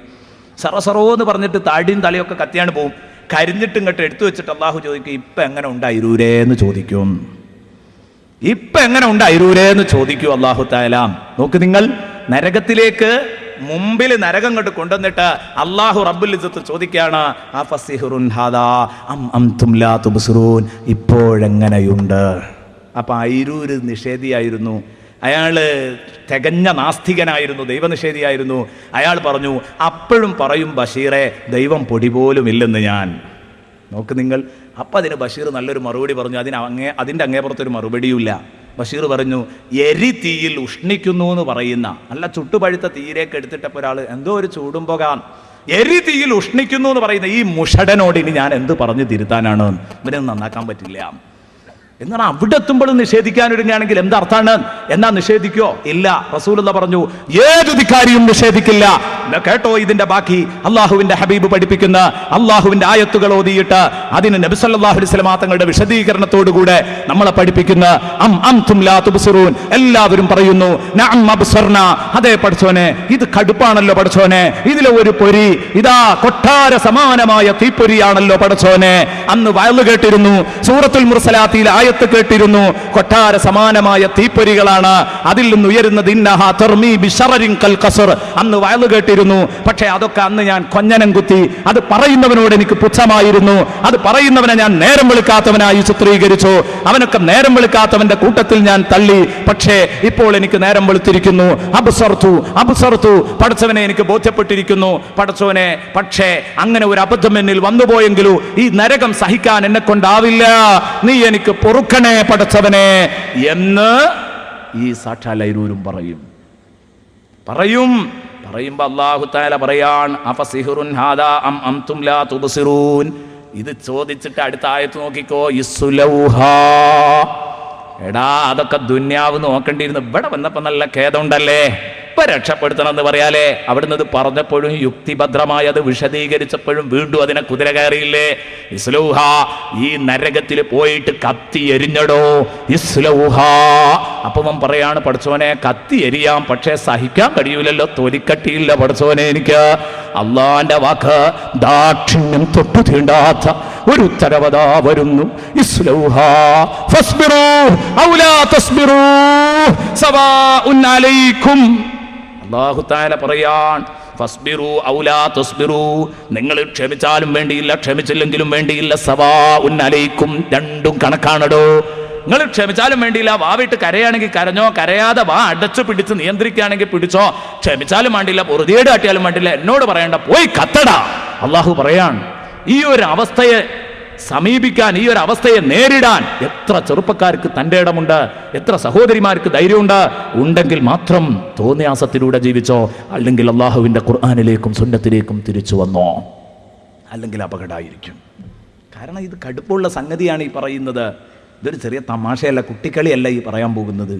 സറസറോന്ന് പറഞ്ഞിട്ട് താടിയും തലയൊക്കെ കത്തിയാണ് പോകും. കരിഞ്ഞിട്ട് ഇങ്ങോട്ട് എടുത്തു വെച്ചിട്ട് അള്ളാഹു ചോദിക്കും, ഇപ്പം എങ്ങനെ ഉണ്ടായിരുന്നേന്ന് ചോദിക്കും. ഇപ്പം എങ്ങനെ ഉണ്ടായിരുന്നേന്ന് ചോദിക്കും അള്ളാഹു തആല. നോക്ക് നിങ്ങൾ, നരകത്തിലേക്ക് മുമ്പിൽ നരകം കണ്ട് കൊണ്ടുവന്നിട്ട് അള്ളാഹു റബ്ബുൽ ഇസ്സത്ത് ചോദിക്കുകയാണ്, അഫസിഹ്റുൻ ഹാദാ അം അൻതും ലാ തുബ്സിറൂൻ, ഇപ്പോഴെങ്ങനെയുണ്ട്? അപ്പം ഐരൂര് നിഷേധിയായിരുന്നു, അയാൾ തികഞ്ഞ നാസ്തികനായിരുന്നു, ദൈവനിഷേധിയായിരുന്നു. അയാൾ പറഞ്ഞു, അപ്പോഴും പറയും ബഷീറെ, ദൈവം പൊടി പോലും ഇല്ലെന്ന് ഞാൻ. നോക്ക് നിങ്ങൾ, അപ്പം അതിന് ബഷീർ നല്ലൊരു മറുപടി പറഞ്ഞു. അതിൻ്റെ അങ്ങേപ്പുറത്തൊരു മറുപടിയുമില്ല. ബഷീർ പറഞ്ഞു, എരി തീയിൽ ഉഷ്ണിക്കുന്നു എന്ന് പറയുന്ന, നല്ല ചുട്ടുപഴുത്ത തീയിലേക്ക് എടുത്തിട്ടപ്പോൾ ഒരാൾ എന്തോ ഒരു ചൂടും പോകാൻ, എരി തീയിൽ ഉഷ്ണിക്കുന്നു എന്ന് പറയുന്ന ഈ മുഷടനോട് ഇനി ഞാൻ എന്ത് പറഞ്ഞു തിരുത്താനാണ്? ഇവനെ നന്നാക്കാൻ പറ്റില്ല എന്നാണ്. അവിടെ എത്തുമ്പോഴും നിഷേധിക്കാനൊരുങ്ങുകയാണെങ്കിൽ എന്തർത്ഥാണ്? എന്നാ നിഷേധിക്കോ? ഇല്ല. റസൂലുള്ളാഹി പറഞ്ഞു, ഏതു ധിക്കാരിയും നിഷേധിക്കില്ല. കേട്ടോ ഇതിന്റെ ബാക്കി. അള്ളാഹുവിന്റെ ഹബീബ് പഠിപ്പിക്കുന്ന അള്ളാഹുവിന്റെ ആയത്തുകൾ ഓതിയിട്ട് അതിന് നബി സല്ലല്ലാഹു അലൈഹി വസല്ലം തങ്ങളുടെ വിശദീകരണത്തോടുകൂടെ നമ്മളെ പഠിപ്പിക്കുന്ന അം അൻതും ലാ തുബ്സിറൂൻ, എല്ലാവരും പറയുന്നു നഅം അബ്സർന, അതേ പടച്ചോനെ, ഇത് കടുപ്പാണല്ലോ പടച്ചോനെ, ഇതിലെ ഒരു പൊരി ഇതാ കൊട്ടാര സമാനമായ തീപ്പൊരിയാണല്ലോ പടച്ചോനെ. അന്ന് വയലു കേട്ടിരുന്നു, സൂറത്തുൽ മുർസലാത്തിൽ ആയത്ത് കേട്ടിരുന്നു, കൊട്ടാര സമാനമായ തീപ്പൊരികളാണ്, അതിൽ നിന്ന് ഉയരുന്നത് ഇന്നഹാ തർമീ ബിശറരിൻ കൽ ഖസർ. അന്ന് വയലു കേട്ടിരുന്നു. പക്ഷേ അതൊക്കെ അന്ന് ഞാൻ കൊഞ്ഞനം കുത്തി. അത് പറയുന്നവനോട് എനിക്ക് പുച്ഛമായിരുന്നു. അത് പറയുന്നവനെ ഞാൻ നേരം വെളുക്കാത്തവനായി ചിത്രീകരിച്ചു. അവനൊക്കെ നേരം വെളുക്കാത്തവന്റെ കൂട്ടത്തിൽ ഞാൻ തള്ളി. പക്ഷേ ഇപ്പോൾ എനിക്ക് നേരം വെളുത്തിരിക്കുന്നു. അബ്സർതു, പടച്ചവനെ എനിക്ക് ബോധ്യപ്പെട്ടിരിക്കുന്നു പടച്ചവനെ. പക്ഷേ അങ്ങനെ ഒരു അബദ്ധം എന്നിൽ വന്നുപോയെങ്കിലും ഈ നരകം സഹിക്കാൻ എന്നെ കൊണ്ടാവില്ല. നീ എനിക്ക് പൊറുക്കണേ പടച്ചവനെ എന്ന് ഈ സാക്ഷാൽ ഐരൂരും പറയുമ്പോ അല്ലാഹു തആല പറയാൻ, അഫസിഹ്റുൻ ഹാദാ അം അൻതും ലാ തുബ്സിറൂൻ. ഇത് ചോദിച്ചിട്ട് അടുത്ത ആയത്ത് നോക്കിക്കോ, ഇസ്ലൗഹാ. എടാ, അതൊക്കെ ദുന്യാവ് നോക്കേണ്ടിയിരുന്നു. ഇവിടെ വന്നപ്പോ നല്ല ഖേദമുണ്ടല്ലേ, ഇപ്പൊ രക്ഷപ്പെടുത്തണം എന്ന് പറയാലേ. അവിടുന്ന് ഇത് പറഞ്ഞപ്പോഴും യുക്തിഭദ്രമായി അത് വിശദീകരിച്ചപ്പോഴും വീണ്ടും അതിനെ കുതിര കയറിയില്ലേ. ഇസ്ലൗഹാ, ഈ നരകത്തിൽ പോയിട്ട് കത്തി എരിഞ്ഞടോ. ഇസ്ലൗഹാ. അപ്പം പറയാണ്, പഠിച്ചോനെ കത്തി എരിയാം, പക്ഷേ സഹിക്കാൻ കഴിയൂലല്ലോ, തൊലിക്കട്ടിയില്ല പഠിച്ചോനെ എനിക്ക്. അള്ളാന്റെ വാക്ക് ദാക്ഷിണ്യം തൊട്ടു തീണ്ടാത്ത ഒരു ഉത്തരവതാ വരുന്നു. ഇസ്ലൗഹാ ഫസ്ബിറൂ ഔ ലാ തസ്ബിറൂ സവാഉൻ അലൈക്കും. അല്ലാഹു തആല പറയാൻ, ഫസ്ബിറൂ ഔ ലാ തസ്ബിറൂ, നിങ്ങൾ ക്ഷമിച്ചാലും വേണ്ടിയില്ല ക്ഷമിച്ചില്ലെങ്കിലും വേണ്ടിയില്ല, സവാഉൻ അലൈക്കും, രണ്ടും കണക്കാണടോ. നിങ്ങൾ ക്ഷമിച്ചാലും വേണ്ടിയില്ല, വാവിട്ട് കരയാണെങ്കിൽ കരഞ്ഞോ, കരയാതെ വാ അടച്ചു പിടിച്ച് നിയന്ത്രിക്കുകയാണെങ്കിൽ പിടിച്ചോ, ക്ഷമിച്ചാലും വേണ്ടിയില്ല, പൊറുതിയേട് കാട്ടിയാലും വേണ്ടിയില്ല, എന്നോട് പറയണ്ട, പോയി കത്തടാ. അള്ളാഹു പറയാൻ, ഈ ഒരു അവസ്ഥയെ സമീപിക്കാൻ, ഈ ഒരു അവസ്ഥയെ നേരിടാൻ എത്ര ചെറുപ്പക്കാർക്ക് തൻ്റെ ഇടമുണ്ട്, എത്ര സഹോദരിമാർക്ക് ധൈര്യമുണ്ട്. ഉണ്ടെങ്കിൽ മാത്രം തോന്നിയാസത്തിലൂടെ ജീവിച്ചോ, അല്ലെങ്കിൽ അള്ളാഹുവിൻ്റെ ഖുർആനിലേക്കും സുന്നത്തിലേക്കും തിരിച്ചു വന്നോ, അല്ലെങ്കിൽ അപകടമായിരിക്കും. കാരണം ഇത് കടുപ്പുള്ള സംഗതിയാണ് ഈ പറയുന്നത്. ഇതൊരു ചെറിയ തമാശയല്ല, കുട്ടിക്കളിയല്ല ഈ പറയാൻ പോകുന്നത്.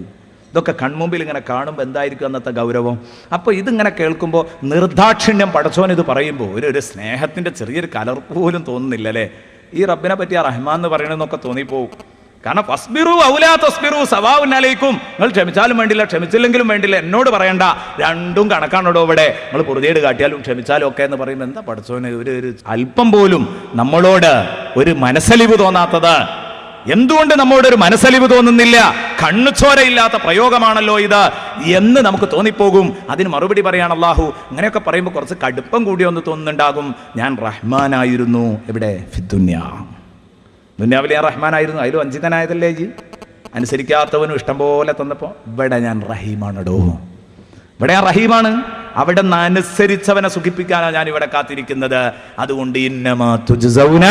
ഇതൊക്കെ കൺമുമ്പിൽ ഇങ്ങനെ കാണുമ്പോൾ എന്തായിരിക്കും അന്നത്തെ ഗൗരവം. അപ്പോൾ ഇതിങ്ങനെ കേൾക്കുമ്പോൾ നിർദാക്ഷിണ്യം പടച്ചോൻ ഇത് പറയുമ്പോൾ ഒരു സ്നേഹത്തിൻ്റെ ചെറിയൊരു കലർപ്പ് പോലും തോന്നുന്നില്ല അല്ലേ. ഈ റബ്ബിനെ പറ്റി ആ റഹ്മാൻ എന്ന് പറയണമെന്നൊക്കെ തോന്നിപ്പോവും. കാരണം ഫസ്ബിറു ഔ ലാ തസ്ബിറു സവാഉൻ അലൈക്കും, നിങ്ങൾ ക്ഷമിച്ചാലും വേണ്ടില്ല ക്ഷമിച്ചില്ലെങ്കിലും വേണ്ടില്ല, എന്നോട് പറയണ്ട, രണ്ടും കണക്കാണോ ഇവിടെ. നിങ്ങൾ പൊറുതിയേട് കാട്ടിയാലും ക്ഷമിച്ചാലും ഒക്കെ എന്ന് പറയുമ്പോൾ എന്താ പടച്ചോന് ഒരു അല്പം പോലും നമ്മളോട് ഒരു മനസ്സലിവ് തോന്നാത്തത്? എന്തുകൊണ്ട് നമ്മോടൊരു മനസ്സലിവ് തോന്നുന്നില്ല? കണ്ണുചോരയില്ലാത്ത പ്രയോഗമാണല്ലോ ഇത് എന്ന് നമുക്ക് തോന്നിപ്പോകും. അതിന് മറുപടി പറയാണ് അള്ളാഹു. അങ്ങനെയൊക്കെ പറയുമ്പോൾ കുറച്ച് കടുപ്പം കൂടിയൊന്ന് തോന്നുന്നുണ്ടാകും. ഞാൻ റഹ്മാനായിരുന്നു. എവിടെ? ഫിദ്ദുന്യ. ദുന്യാവിലെ ഞാൻ റഹ്മാനായിരുന്നു. അതിലും വഞ്ചിതനായതല്ലേ ജി? അനുസരിക്കാത്തവനും ഇഷ്ടം പോലെ തന്നപ്പോൾ ഇവിടെ ഞാൻ റഹീമാണടോ. ഇവിടെ ഞാൻ റഹീമാണ്. അവിടെ നിന്ന് അനുസരിച്ചവനെ സുഖിപ്പിക്കാനാണ് ഞാൻ ഇവിടെ കാത്തിരിക്കുന്നത്. അതുകൊണ്ട് ഇന്നമാ തുജ്സൗന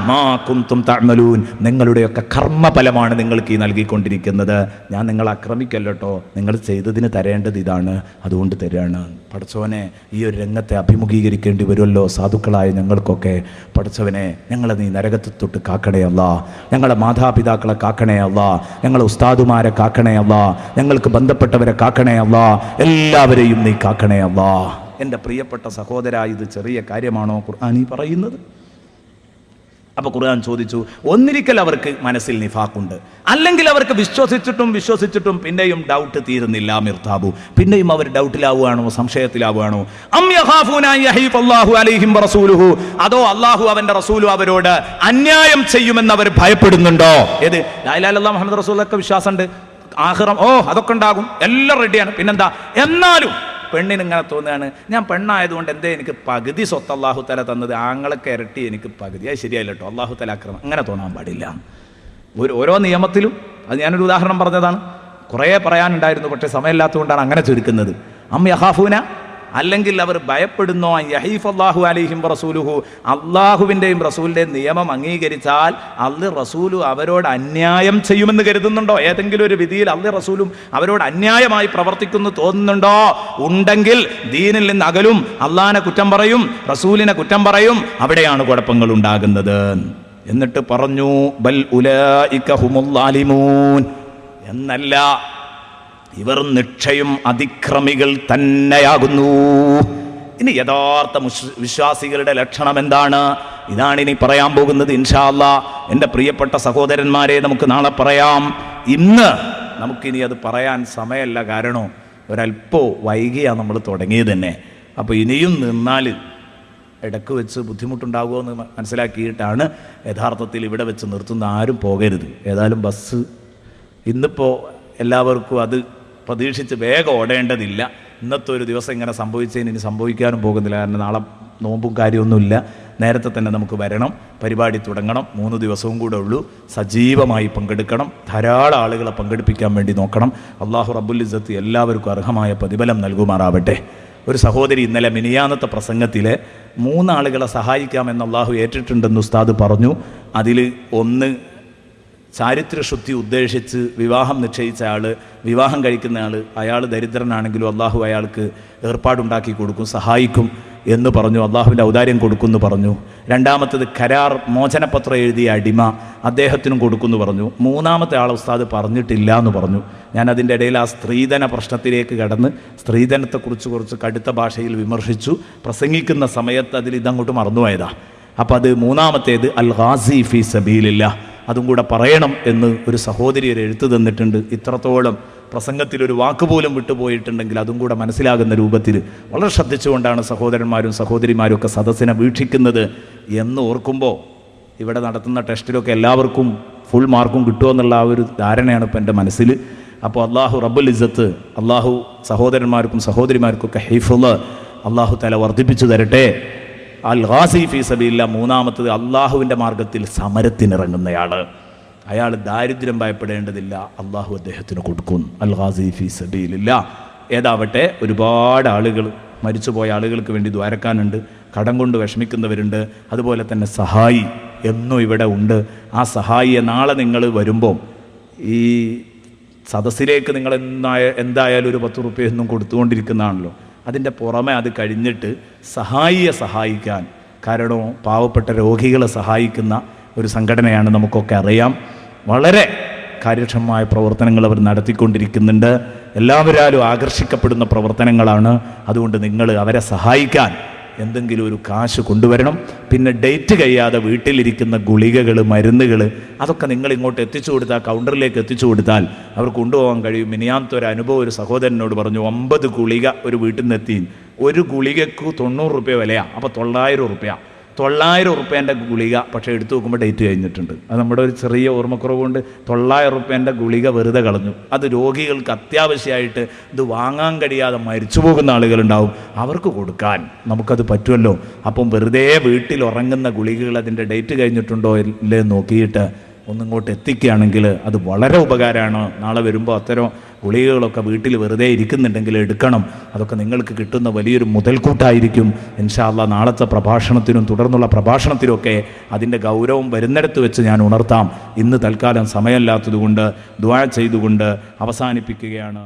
മാ കുന്തും തഅമലൂൻ, നിങ്ങളുടെയൊക്കെ കർമ്മഫലമാണ് നിങ്ങൾക്ക് ഈ നൽകിക്കൊണ്ടിരിക്കുന്നത്. ഞാൻ നിങ്ങളെ ആക്രമിക്കല്ലോ, നിങ്ങൾ ചെയ്തതിന് തരേണ്ടത് ഇതാണ്, അതുകൊണ്ട് തരാണ്. പടച്ചവനെ, ഈ ഒരു രംഗത്തെ അഭിമുഖീകരിക്കേണ്ടി വരുമല്ലോ സാധുക്കളായ ഞങ്ങൾക്കൊക്കെ. പടച്ചവനെ, ഞങ്ങളെ നീ നരകത്തെ തൊട്ട് കാക്കണേ അല്ലാ. ഞങ്ങളെ മാതാപിതാക്കളെ കാക്കണേ അല്ലാ. ഞങ്ങളെ ഉസ്താദുമാരെ കാക്കണേ അല്ലാ. ഞങ്ങൾക്ക് ബന്ധപ്പെട്ടവരെ കാക്കണേ അല്ലാ. എല്ലാവരെയും നീ കാക്കണേ അല്ലാ. എൻ്റെ പ്രിയപ്പെട്ട സഹോദര, ഇത് ചെറിയ കാര്യമാണോ ഖുർആൻ ഈ പറയുന്നത്? അപ്പോൾ ഖുർആൻ ചോദിച്ചു, ഒന്നിരിക്കൽ അവർക്ക് മനസ്സിൽ നിഫാഖുണ്ട്, അല്ലെങ്കിൽ അവർക്ക് വിശ്വസിച്ചിട്ടും പിന്നെയും ഡൗട്ട് തീരുന്നില്ല. മിർതാബു, പിന്നെയും അവർ ഡൗട്ടിലാവുകയാണോ, സംശയത്തിലാവുകയാണോ? അം യഖാഫൂന അൻ യഹീഫല്ലാഹു അലൈഹിം വറസൂലുഹു, അതോ അല്ലാഹു അവന്റെ റസൂലും അവരോട് അന്യായം ചെയ്യുമെന്ന് അവർ ഭയപ്പെടുന്നുണ്ടോ? ഏത്? ലാ ഇലാഹ ഇല്ലല്ലാഹ് മുഹമ്മദ് റസൂലുള്ളാഹി വിശ്വാസമുണ്ട്, ആഖിറം അതൊക്കെ ഉണ്ടാകും, എല്ലാം റെഡിയാണ്. പിന്നെന്താ? എന്നാലും പെണ്ണിന് ഇങ്ങനെ തോന്നുകയാണ്, ഞാൻ പെണ്ണായതുകൊണ്ട് എന്തേ എനിക്ക് പകുതി സ്വത്ത് അള്ളാഹു തല തന്നത്, ആങ്ങളൊക്കെ ഇരട്ടി എനിക്ക് പകുതി. അത് ശരിയല്ല കേട്ടോ, അള്ളാഹു തല അക്രമം അങ്ങനെ തോന്നാൻ പാടില്ല. ഓരോ നിയമത്തിലും, അത് ഞാനൊരു ഉദാഹരണം പറഞ്ഞതാണ്, കുറേ പറയാനുണ്ടായിരുന്നു, പക്ഷേ സമയമില്ലാത്തതുകൊണ്ടാണ് അങ്ങനെ ചുരുക്കുന്നത്. അം യഖാഫൂന, അല്ലെങ്കിൽ അവർ ഭയപ്പെടുന്നോ, യഹീഫല്ലാഹു അലൈഹിം റസൂലുഹു, അള്ളാഹുവിൻ്റെയും റസൂലിൻ്റെയും നിയമം അംഗീകരിച്ചാൽ അള്ളാഹു റസൂലും അവരോട് അന്യായം ചെയ്യുമെന്ന് കരുതുന്നുണ്ടോ? ഏതെങ്കിലും ഒരു വിധിയിൽ അള്ളാഹു റസൂലും അവരോട് അന്യായമായി പ്രവർത്തിക്കുന്നു തോന്നുന്നുണ്ടോ? ഉണ്ടെങ്കിൽ ദീനിൽ നിന്ന് അകലും, അള്ളാഹിനെ കുറ്റം പറയും, റസൂലിനെ കുറ്റം പറയും. അവിടെയാണ് കുഴപ്പങ്ങൾ ഉണ്ടാകുന്നത്. എന്നിട്ട് പറഞ്ഞു, ബൽ ഉലൈക ഹുമുൽ ളാലിമൂൻ, എന്നല്ല, ഇവർ നിശ്ചയം അതിക്രമികൾ തന്നെയാകുന്നു. ഇനി യഥാർത്ഥ വിശ്വാസികളുടെ ലക്ഷണം എന്താണ്? ഇതാണ് ഇനി പറയാൻ പോകുന്നത് ഇൻഷാ അല്ലാഹ്. എൻ്റെ പ്രിയപ്പെട്ട സഹോദരന്മാരെ, നമുക്ക് നാളെ പറയാം. ഇന്ന് നമുക്കിനി അത് പറയാൻ സമയമല്ല, കാരണം ഒരല്പോ വൈകിയാണ് നമ്മൾ തുടങ്ങിയത് തന്നെ. അപ്പോൾ ഇനിയും നിന്നാൽ ഇടക്ക് വെച്ച് ബുദ്ധിമുട്ടുണ്ടാകുമോ എന്ന് മനസ്സിലാക്കിയിട്ടാണ് യഥാർത്ഥത്തിൽ ഇവിടെ വെച്ച് നിർത്തുന്ന. ആരും പോകരുത്. ഏതായാലും ബസ് ഇന്നിപ്പോൾ എല്ലാവർക്കും അത് പ്രതീക്ഷിച്ച് വേഗം ഓടേണ്ടതില്ല. ഇന്നത്തെ ഒരു ദിവസം ഇങ്ങനെ സംഭവിച്ചതിന് ഇനി സംഭവിക്കാനും പോകുന്നില്ല. കാരണം നാളെ നോമ്പും കാര്യമൊന്നുമില്ല. നേരത്തെ തന്നെ നമുക്ക് വരണം, പരിപാടി തുടങ്ങണം. 3 ദിവസവും കൂടെ ഉള്ളൂ. സജീവമായി പങ്കെടുക്കണം. ധാരാളം ആളുകളെ പങ്കെടുപ്പിക്കാൻ വേണ്ടി നോക്കണം. അള്ളാഹു റബ്ബുൽ ഇസ്സത്ത് എല്ലാവർക്കും അർഹമായ പ്രതിഫലം നൽകുമാറാവട്ടെ. ഒരു സഹോദരി ഇന്നലെ മിനിയാന്നത്തെ പ്രസംഗത്തിൽ 3 ആളുകളെ സഹായിക്കാമെന്ന് അള്ളാഹു ഏറ്റിട്ടുണ്ടെന്ന് ഉസ്താദ് പറഞ്ഞു. അതിൽ ഒന്ന് ചാരിത്രശുദ്ധി ഉദ്ദേശിച്ച് വിവാഹം നിശ്ചയിച്ച ആൾ, വിവാഹം കഴിക്കുന്ന ആൾ, അയാൾ ദരിദ്രനാണെങ്കിലും അള്ളാഹു അയാൾക്ക് ഏർപ്പാടുണ്ടാക്കി കൊടുക്കും, സഹായിക്കും എന്ന് പറഞ്ഞു. അള്ളാഹുവിൻ്റെ ഔദാര്യം കൊടുക്കുമെന്ന് പറഞ്ഞു. രണ്ടാമത്തത് കരാർ മോചനപത്രം എഴുതിയ അടിമ, അദ്ദേഹത്തിനും കൊടുക്കുമെന്ന് പറഞ്ഞു. മൂന്നാമത്തെ ആൾ ഉസ്താദ് പറഞ്ഞിട്ടില്ല എന്ന് പറഞ്ഞു. ഞാൻ അതിൻ്റെ ഇടയിൽ ആ സ്ത്രീധന പ്രശ്നത്തിലേക്ക് കടന്ന് സ്ത്രീധനത്തെക്കുറിച്ച് കുറച്ച് കടുത്ത ഭാഷയിൽ വിമർശിച്ചു. പ്രസംഗിക്കുന്ന സമയത്ത് അതിൽ ഇതങ്ങോട്ട് മറന്നുപോയതാ. അപ്പം അത് മൂന്നാമത്തേത് അൽ ഗാസി ഫീ സബീലില്ലാഹ്, അതും കൂടെ പറയണം എന്ന് ഒരു സഹോദരി ഒരു എഴുത്ത് തന്നിട്ടുണ്ട്. ഇത്രത്തോളം പ്രസംഗത്തിലൊരു വാക്കുപോലും വിട്ടുപോയിട്ടുണ്ടെങ്കിൽ അതും കൂടെ മനസ്സിലാകുന്ന രൂപത്തിൽ വളരെ ശ്രദ്ധിച്ചുകൊണ്ടാണ് സഹോദരന്മാരും സഹോദരിമാരും ഒക്കെ സദസ്സിനെ വീക്ഷിക്കുന്നത് എന്ന് ഓർക്കുമ്പോൾ ഇവിടെ നടത്തുന്ന ടെസ്റ്റിലൊക്കെ എല്ലാവർക്കും ഫുൾ മാർക്കും കിട്ടുമെന്നുള്ള ആ ഒരു ധാരണയാണ് ഇപ്പം എൻ്റെ മനസ്സിൽ. അപ്പോൾ അള്ളാഹു റബ്ബുൽ ഇസ്സത്ത്, അള്ളാഹു സഹോദരന്മാർക്കും സഹോദരിമാർക്കൊക്കെ ഹിഫ്ള് അള്ളാഹു തആല വർദ്ധിപ്പിച്ചു തരട്ടെ. അൽ ഗാസി ഫീ സബീലില്ലാഹ്. മൂന്നാമത്തത് അള്ളാഹുവിൻ്റെ മാർഗത്തിൽ സമരത്തിനിറങ്ങുന്നയാൾ, അയാൾ ദാരിദ്ര്യം ഭയപ്പെടേണ്ടതില്ല, അള്ളാഹു അദ്ദേഹത്തിന് കൊടുക്കും. അൽ ഗാസി ഫീ സബീലില്ലാഹ്. ഏതാവട്ടെ, ഒരുപാട് ആളുകൾ, മരിച്ചുപോയ ആളുകൾക്ക് വേണ്ടി ദ്വാരക്കാനുണ്ട്, കടം കൊണ്ട് വിഷമിക്കുന്നവരുണ്ട്, അതുപോലെ തന്നെ സഹായി എന്നും ഇവിടെ ഉണ്ട്. ആ സഹായിയെ നാളെ നിങ്ങൾ വരുമ്പോൾ ഈ സദസ്സിലേക്ക് നിങ്ങൾ എന്തായാലും ഒരു 10 റുപ്യ കൊടുത്തുകൊണ്ടിരിക്കുന്നതാണല്ലോ. അതിൻ്റെ പുറമെ അത് കഴിഞ്ഞിട്ട് സഹായിയെ സഹായിക്കാൻ, കാരണം പാവപ്പെട്ട രോഗികളെ സഹായിക്കുന്ന ഒരു സംഘടനയാണ്, നമുക്കൊക്കെ അറിയാം. വളരെ കാര്യക്ഷമമായ പ്രവർത്തനങ്ങൾ അവർ നടത്തിക്കൊണ്ടിരിക്കുന്നുണ്ട്. എല്ലാവരും ആകർഷിക്കപ്പെടുന്ന പ്രവർത്തനങ്ങളാണ്. അതുകൊണ്ട് നിങ്ങൾ അവരെ സഹായിക്കാൻ എന്തെങ്കിലും ഒരു കാശ് കൊണ്ടുവരണം. പിന്നെ ഡേറ്റ് കഴിയാതെ വീട്ടിലിരിക്കുന്ന ഗുളികകൾ, മരുന്നുകൾ, അതൊക്കെ നിങ്ങൾ ഇങ്ങോട്ട് എത്തിച്ചു കൊടുത്താൽ, കൗണ്ടറിലേക്ക് എത്തിച്ചു കൊടുത്താൽ അവർ കൊണ്ടുപോകാൻ കഴിയും. മിനിയാമത്തെ ഒരു അനുഭവം ഒരു സഹോദരനോട് പറഞ്ഞു. 9 ഗുളിക ഒരു വീട്ടിൽ നിന്ന് എത്തി. ഒരു ഗുളികക്ക് 90 റുപ്യ വിലയാണ്. അപ്പോൾ 900 റുപ്യ. 900 ഉറുപ്പ്യേൻ്റെ ഗുളിക പക്ഷേ എടുത്തു നോക്കുമ്പോൾ ഡേറ്റ് കഴിഞ്ഞിട്ടുണ്ട്. അത് നമ്മുടെ ഒരു ചെറിയ ഓർമ്മക്കുറവ് കൊണ്ട് 900 ഉറുപ്പ്യേൻ്റെ ഗുളിക വെറുതെ കളഞ്ഞു. അത് രോഗികൾക്ക് അത്യാവശ്യമായിട്ട് ഇത് വാങ്ങാൻ കഴിയാതെ മരിച്ചു പോകുന്ന ആളുകളുണ്ടാവും, അവർക്ക് കൊടുക്കാൻ നമുക്കത് പറ്റുമല്ലോ. അപ്പം വെറുതെ വീട്ടിൽ ഉറങ്ങുന്ന ഗുളികകൾ അതിൻ്റെ ഡേറ്റ് കഴിഞ്ഞിട്ടുണ്ടോ ഇല്ലേ നോക്കിയിട്ട് ഒന്നിങ്ങോട്ട് എത്തിക്കുകയാണെങ്കിൽ അത് വളരെ ഉപകാരമാണ്. നാളെ വരുമ്പോൾ അത്തരം ഗുളികകളൊക്കെ വീട്ടിൽ വെറുതെ ഇരിക്കുന്നുണ്ടെങ്കിൽ എടുക്കണം. അതൊക്കെ നിങ്ങൾക്ക് കിട്ടുന്ന വലിയൊരു മുതൽക്കൂട്ടായിരിക്കും. ഇൻഷാ അല്ലാഹ് നാളത്തെ പ്രഭാഷണത്തിനും തുടർന്നുള്ള പ്രഭാഷണത്തിനൊക്കെ അതിൻ്റെ ഗൗരവം വരുന്നിടത്ത് വെച്ച് ഞാൻ ഉണർത്താം. ഇന്ന് തൽക്കാലം സമയമില്ലാത്തതുകൊണ്ട് ദുആ ചെയ്തുകൊണ്ട് അവസാനിപ്പിക്കുകയാണ്.